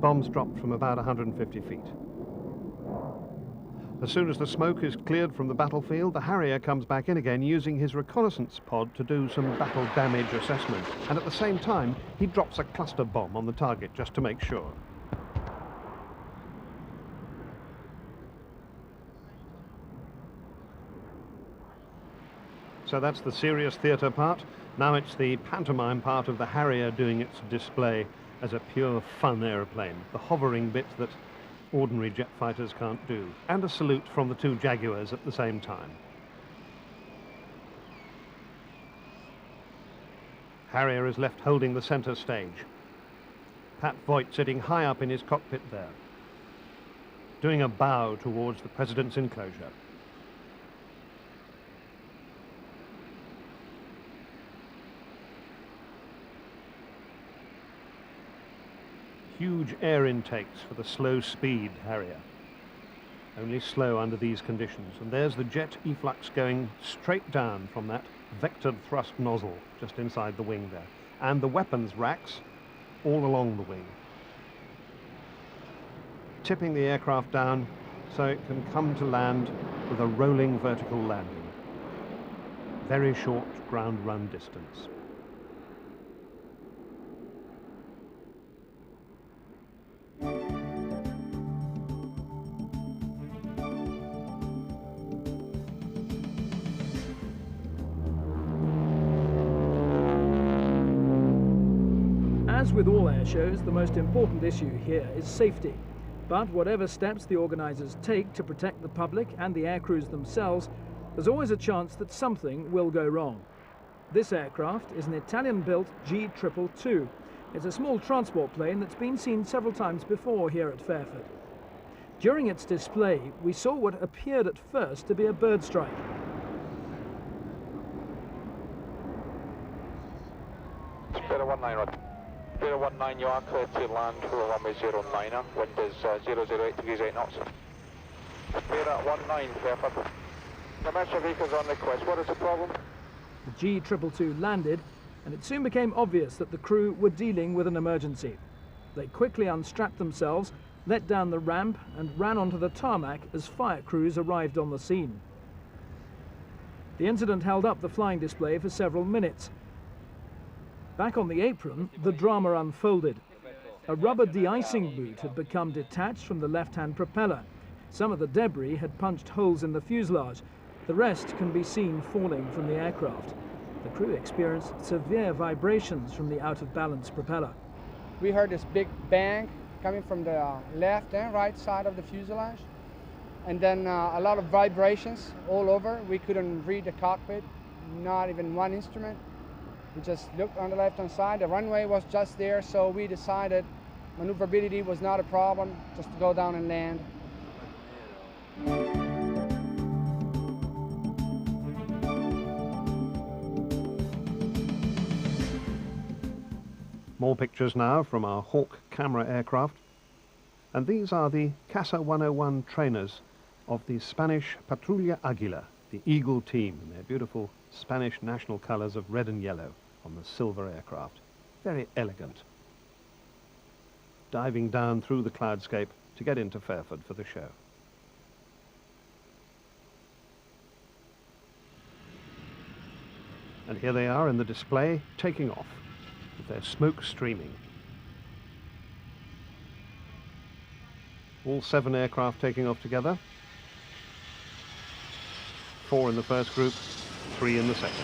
Bombs dropped from about 150 feet. As soon as the smoke is cleared from the battlefield, the Harrier comes back in again using his reconnaissance pod to do some battle damage assessment. And at the same time, he drops a cluster bomb on the target just to make sure. So that's the serious theatre part. Now it's the pantomime part of the Harrier doing its display as a pure fun aeroplane, the hovering bit that ordinary jet fighters can't do. And a salute from the two Jaguars at the same time. Harrier is left holding the centre stage. Pat Voigt sitting high up in his cockpit there, doing a bow towards the President's enclosure. Huge air intakes for the slow speed Harrier. Only slow under these conditions. And there's the jet efflux going straight down from that vectored thrust nozzle just inside the wing there. And the weapons racks all along the wing, tipping the aircraft down so it can come to land with a rolling vertical landing. Very short ground run distance. As with all air shows, the most important issue here is safety. But whatever steps the organisers take to protect the public and the aircrews themselves, there's always a chance that something will go wrong. This aircraft is an Italian-built G222. It's a small transport plane that's been seen several times before here at Fairford. During its display, we saw what appeared at first to be a bird strike. Spirit 19, right. Spirit 19, you are clear to land for runway 09er. Wind is 008 degrees 8 knots. Spirit 19, Fairford. Commercial vehicles on request. What is the problem? The G222 landed, and it soon became obvious that the crew were dealing with an emergency. They quickly unstrapped themselves, let down the ramp, and ran onto the tarmac as fire crews arrived on the scene. The incident held up the flying display for several minutes. Back on the apron, the drama unfolded. A rubber de-icing boot had become detached from the left-hand propeller. Some of the debris had punched holes in the fuselage. The rest can be seen falling from the aircraft. The crew experienced severe vibrations from the out-of-balance propeller. We heard this big bang coming from the left and right side of the fuselage, and then a lot of vibrations all over. We couldn't read the cockpit, not even one instrument. We just looked on the left-hand side. The runway was just there, so we decided maneuverability was not a problem, just to go down and land. More pictures now from our Hawk camera aircraft. And these are the Casa 101 trainers of the Spanish Patrulla Águila, the Eagle team, in their beautiful Spanish national colours of red and yellow on the silver aircraft. Very elegant. Diving down through the cloudscape to get into Fairford for the show. And here they are in the display, taking off, with their smoke streaming. All 7 aircraft taking off together. 4 in the first group, 3 in the second.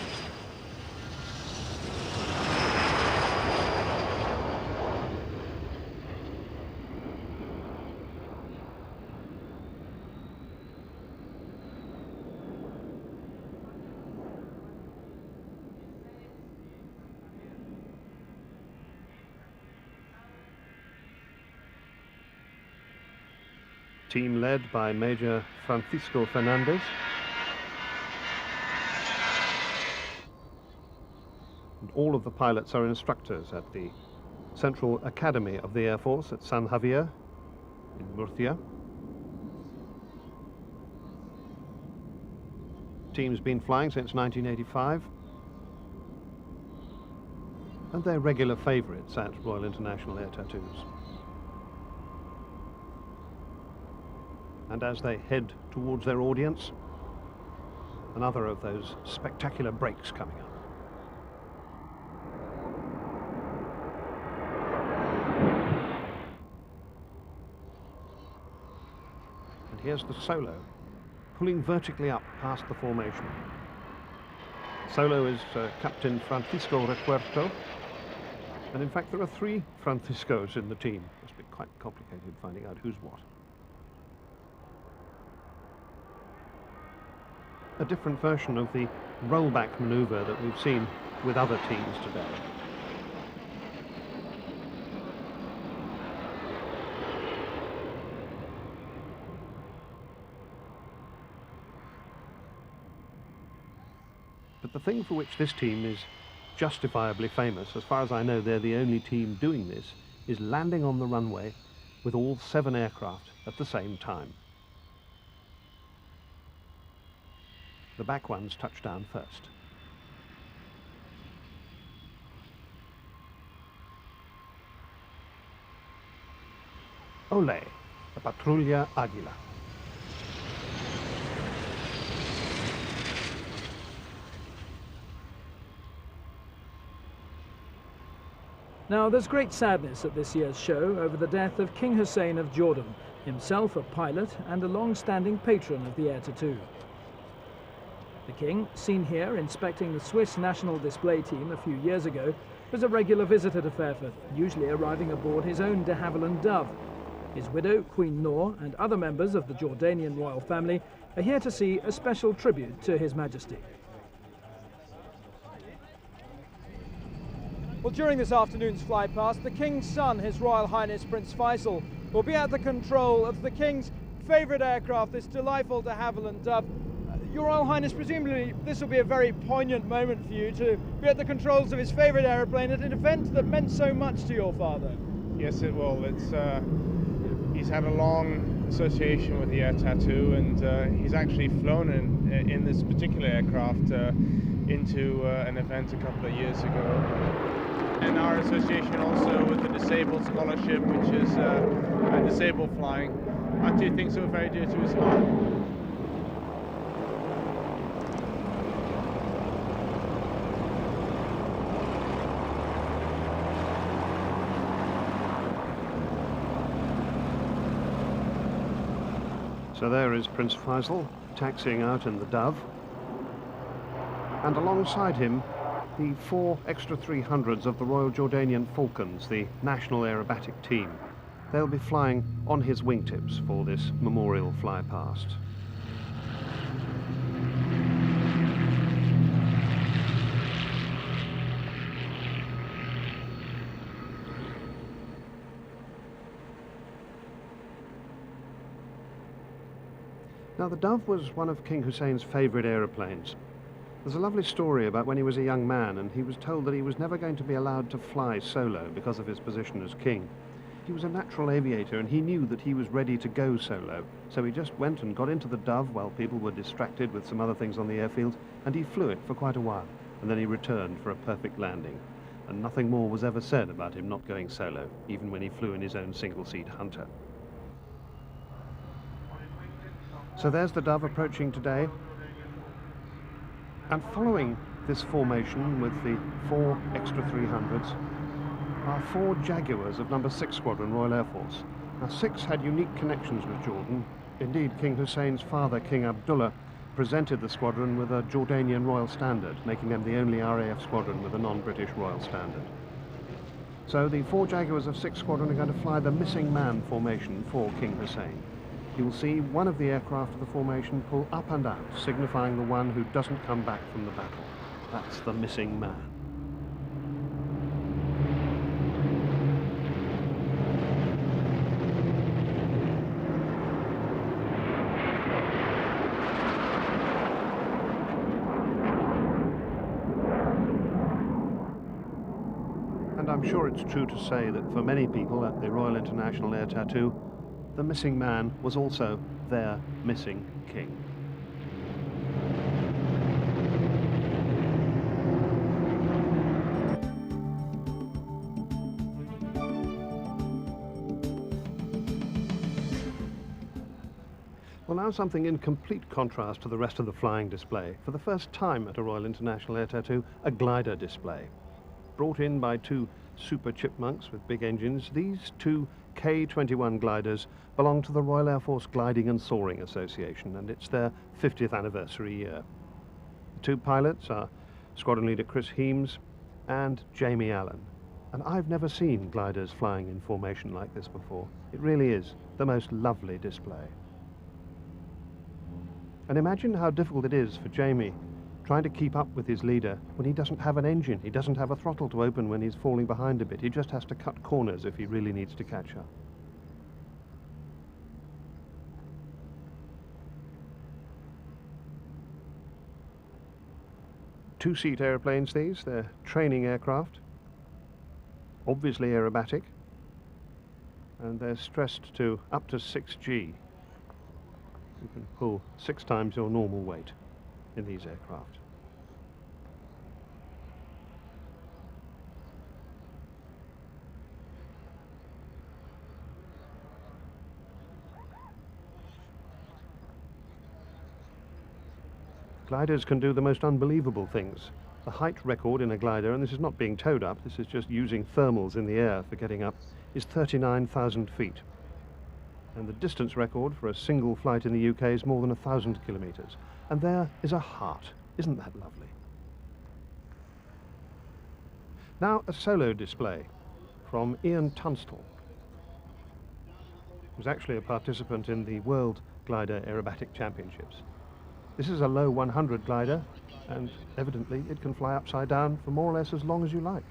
Team led by Major Francisco Fernandez. And all of the pilots are instructors at the Central Academy of the Air Force at San Javier in Murcia. Team's been flying since 1985. And they're regular favourites at Royal International Air Tattoos. And as they head towards their audience, another of those spectacular breaks coming up. And here's the solo, pulling vertically up past the formation. Solo is Captain Francisco Recuerto, and in fact there are 3 Franciscos in the team. Must be quite complicated finding out who's what. A different version of the rollback manoeuvre that we've seen with other teams today. But the thing for which this team is justifiably famous, as far as I know they're the only team doing this, is landing on the runway with all 7 aircraft at the same time. The back ones touch down first. Olé, the Patrulla Águila. Now, there's great sadness at this year's show over the death of King Hussein of Jordan, himself a pilot and a long-standing patron of the Air Tattoo. The King, seen here inspecting the Swiss national display team a few years ago, was a regular visitor to Fairford, usually arriving aboard his own de Havilland Dove. His widow, Queen Noor, and other members of the Jordanian royal family are here to see a special tribute to His Majesty. Well, during this afternoon's fly past, the King's son, His Royal Highness Prince Faisal, will be at the control of the King's favourite aircraft, this delightful de Havilland Dove. Your Royal Highness, presumably this will be a very poignant moment for you to be at the controls of his favourite aeroplane at an event that meant so much to your father. Yes, it will. He's had a long association with the Air Tattoo, and he's actually flown in this particular aircraft into an event a couple of years ago. And our association also with the Disabled Scholarship, which is disabled flying, are 2 things that are very dear to his heart. So there is Prince Faisal taxiing out in the Dove, and alongside him the 4 extra 300s of the Royal Jordanian Falcons, the national aerobatic team. They'll be flying on his wingtips for this memorial fly past. Now, the Dove was one of King Hussein's favourite aeroplanes. There's a lovely story about when he was a young man and he was told that he was never going to be allowed to fly solo because of his position as king. He was a natural aviator and he knew that he was ready to go solo, so he just went and got into the Dove while people were distracted with some other things on the airfield, and he flew it for quite a while, and then he returned for a perfect landing. And nothing more was ever said about him not going solo, even when he flew in his own single-seat Hunter. So there's the Dove approaching today, and following this formation with the 4 extra 300s are 4 Jaguars of number 6 Squadron, Royal Air Force. Now, 6 had unique connections with Jordan. Indeed, King Hussein's father, King Abdullah, presented the squadron with a Jordanian Royal Standard, making them the only RAF squadron with a non-British Royal Standard. So the 4 Jaguars of 6 Squadron are going to fly the missing man formation for King Hussein. You will see one of the aircraft of the formation pull up and out, signifying the one who doesn't come back from the battle. That's the missing man. And I'm sure it's true to say that for many people at the Royal International Air Tattoo, the missing man was also their missing king. Well, now something in complete contrast to the rest of the flying display. For the first time at a Royal International Air Tattoo, a glider display. Brought in by 2 super chipmunks with big engines, these 2 K-21 gliders belong to the Royal Air Force Gliding and Soaring Association, and it's their 50th anniversary year. The 2 pilots are Squadron Leader Chris Heames and Jamie Allen. And I've never seen gliders flying in formation like this before. It really is the most lovely display. And imagine how difficult it is for Jamie trying to keep up with his leader when he doesn't have an engine, he doesn't have a throttle to open when he's falling behind a bit. He just has to cut corners if he really needs to catch up. Two-seat airplanes these, they're training aircraft, obviously aerobatic, and they're stressed to up to 6G. You can pull 6 times your normal weight in these aircraft. Gliders can do the most unbelievable things. The height record in a glider, and this is not being towed up, this is just using thermals in the air for getting up, is 39,000 feet. And the distance record for a single flight in the UK is more than 1,000 kilometres. And there is a heart. Isn't that lovely? Now a solo display from Ian Tunstall, who's actually a participant in the World Glider Aerobatic Championships. This is a low 100 glider, and evidently it can fly upside down for more or less as long as you like.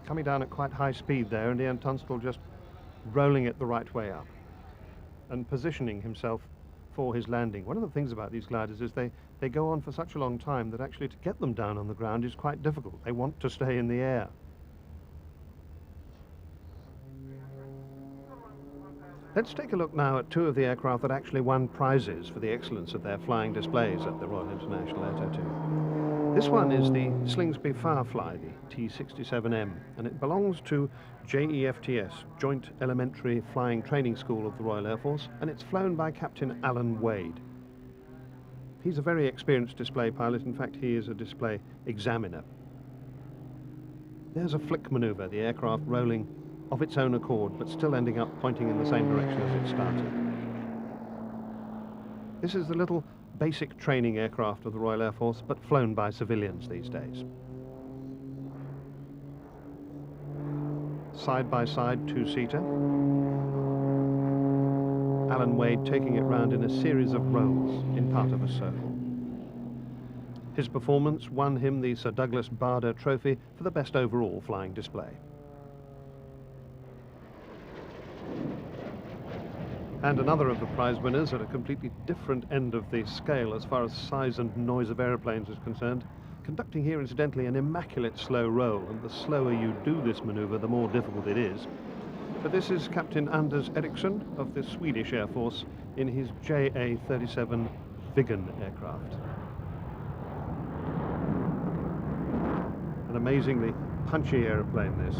Coming down at quite high speed there, and Ian Tunstall just rolling it the right way up and positioning himself for his landing. One of the things about these gliders is they go on for such a long time that actually to get them down on the ground is quite difficult. They want to stay in the air. Let's take a look now at 2 of the aircraft that actually won prizes for the excellence of their flying displays at the Royal International Air Tattoo. This one is the Slingsby Firefly, the T-67M, and it belongs to JEFTS, Joint Elementary Flying Training School of the Royal Air Force, and it's flown by Captain Alan Wade. He's a very experienced display pilot. In fact, he is a display examiner. There's a flick maneuver, the aircraft rolling of its own accord, but still ending up pointing in the same direction as it started. This is the little basic training aircraft of the Royal Air Force, but flown by civilians these days. Side-by-side two-seater. Alan Wade taking it round in a series of rolls in part of a circle. His performance won him the Sir Douglas Bader Trophy for the best overall flying display. And another of the prize winners at a completely different end of the scale as far as size and noise of aeroplanes is concerned, conducting here incidentally an immaculate slow roll, and the slower you do this manoeuvre the more difficult it is. But this is Captain Anders Eriksson of the Swedish Air Force in his JA-37 Viggen aircraft. An amazingly punchy aeroplane this.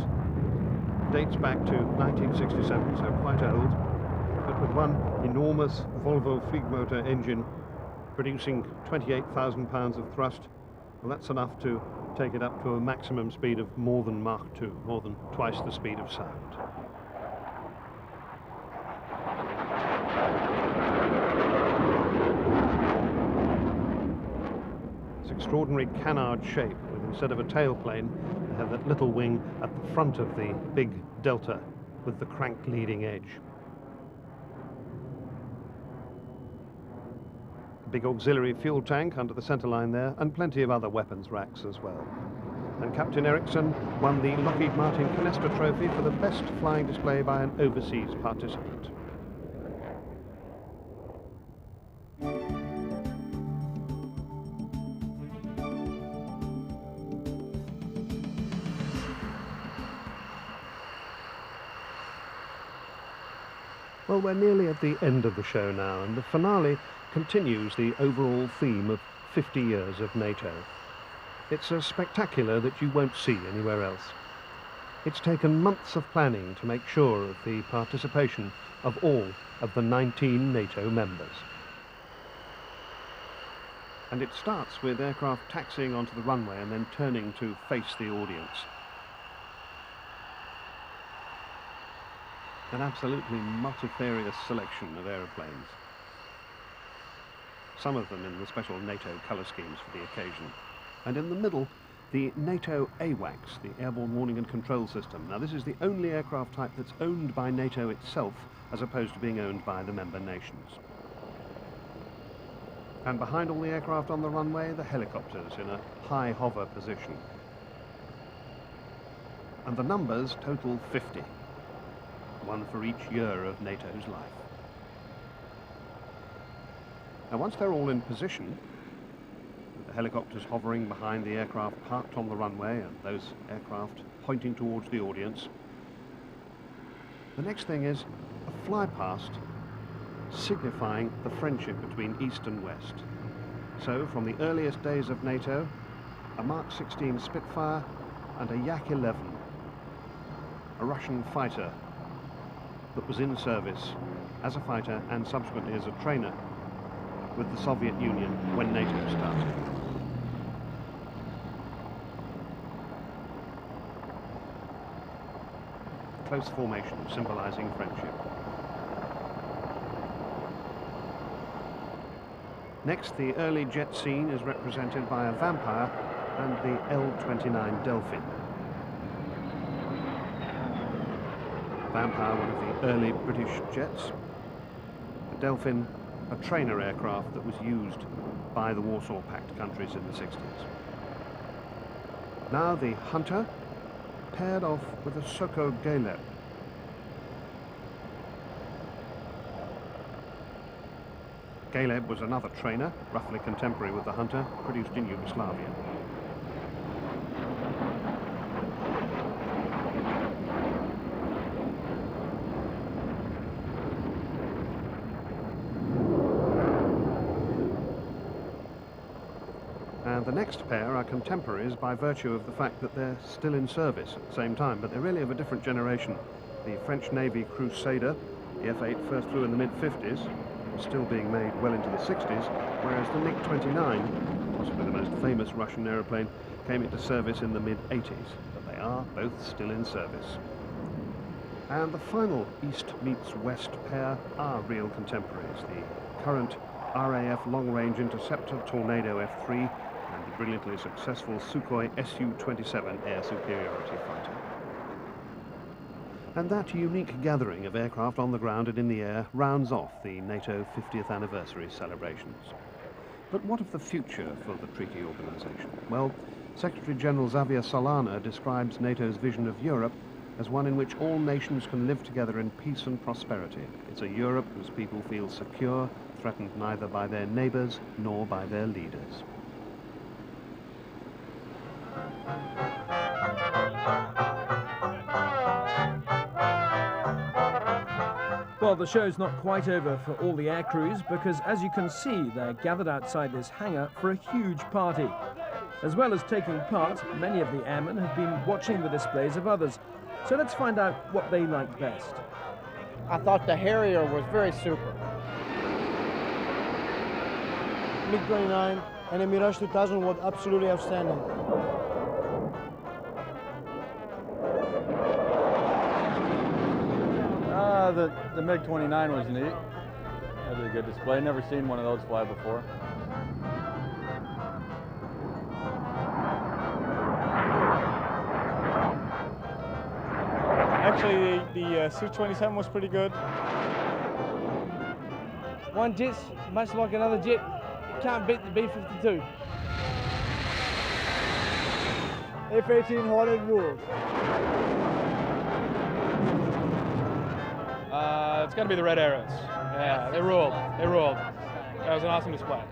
Dates back to 1967, so quite old, but with one enormous Volvo Flyg engine producing 28,000 pounds of thrust. Well, that's enough to take it up to a maximum speed of more than Mach 2, more than twice the speed of sound. It's extraordinary canard shape, with instead of a tailplane, they have that little wing at the front of the big delta with the crank leading edge. A big auxiliary fuel tank under the centre line there, and plenty of other weapons racks as well. And Captain Eriksson won the Lockheed Martin Canesta Trophy for the best flying display by an overseas participant. Well, we're nearly at the end of the show now, and the finale continues the overall theme of 50 years of NATO. It's a spectacular that you won't see anywhere else. It's taken months of planning to make sure of the participation of all of the 19 NATO members. And it starts with aircraft taxiing onto the runway and then turning to face the audience. An absolutely multifarious selection of aeroplanes. Some of them in the special NATO colour schemes for the occasion. And in the middle, the NATO AWACS, the Airborne Warning and Control System. Now, this is the only aircraft type that's owned by NATO itself, as opposed to being owned by the member nations. And behind all the aircraft on the runway, the helicopters in a high hover position. And the numbers total 50. One for each year of NATO's life. Now, once they're all in position, with the helicopters hovering behind the aircraft parked on the runway and those aircraft pointing towards the audience, the next thing is a fly past signifying the friendship between East and West. So, from the earliest days of NATO, a Mark 16 Spitfire and a Yak-11, a Russian fighter that was in service as a fighter and subsequently as a trainer with the Soviet Union when NATO started. Close formation symbolizing friendship. Next, the early jet scene is represented by a Vampire and the L-29 Delphin. Vampire, one of the early British jets. The Delphin, a trainer aircraft that was used by the Warsaw Pact countries in the 60s. Now the Hunter, paired off with a Soko Galeb. Galeb was another trainer, roughly contemporary with the Hunter, produced in Yugoslavia. And the next pair are contemporaries by virtue of the fact that they're still in service at the same time, but they're really of a different generation. The French Navy Crusader, the F-8 first flew in the mid-50s, still being made well into the 60s, whereas the MiG-29, possibly the most famous Russian aeroplane, came into service in the mid-80s, but they are both still in service. And the final East meets West pair are real contemporaries, the current RAF long-range interceptor Tornado F-3 and the brilliantly successful Sukhoi Su-27 air superiority fighter. And that unique gathering of aircraft on the ground and in the air rounds off the NATO 50th anniversary celebrations. But what of the future for the treaty organisation? Well, Secretary-General Xavier Solana describes NATO's vision of Europe as one in which all nations can live together in peace and prosperity. It's a Europe whose people feel secure, threatened neither by their neighbours nor by their leaders. Well, the show's not quite over for all the air crews because, as you can see, they're gathered outside this hangar for a huge party. As well as taking part, many of the airmen have been watching the displays of others. So let's find out what they like best. I thought the Harrier was very super. MiG-29 and the Mirage 2000 was absolutely outstanding. The MiG-29 was neat. That was a good display. Never seen one of those fly before. Actually, the Su-27 was pretty good. One jet's much like another jet. You can't beat the B-52. F-18 Hornet rules. It's got to be the Red Arrows. Yeah, they ruled. They ruled. That was an awesome display.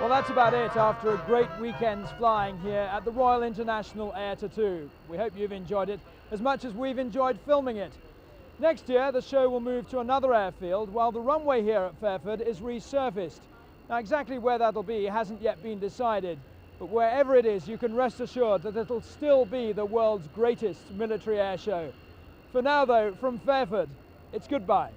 Well, that's about it after a great weekend's flying here at the Royal International Air Tattoo. We hope you've enjoyed it as much as we've enjoyed filming it. Next year, the show will move to another airfield while the runway here at Fairford is resurfaced. Now, exactly where that'll be hasn't yet been decided, but wherever it is, you can rest assured that it'll still be the world's greatest military air show. For now, though, from Fairford, it's goodbye.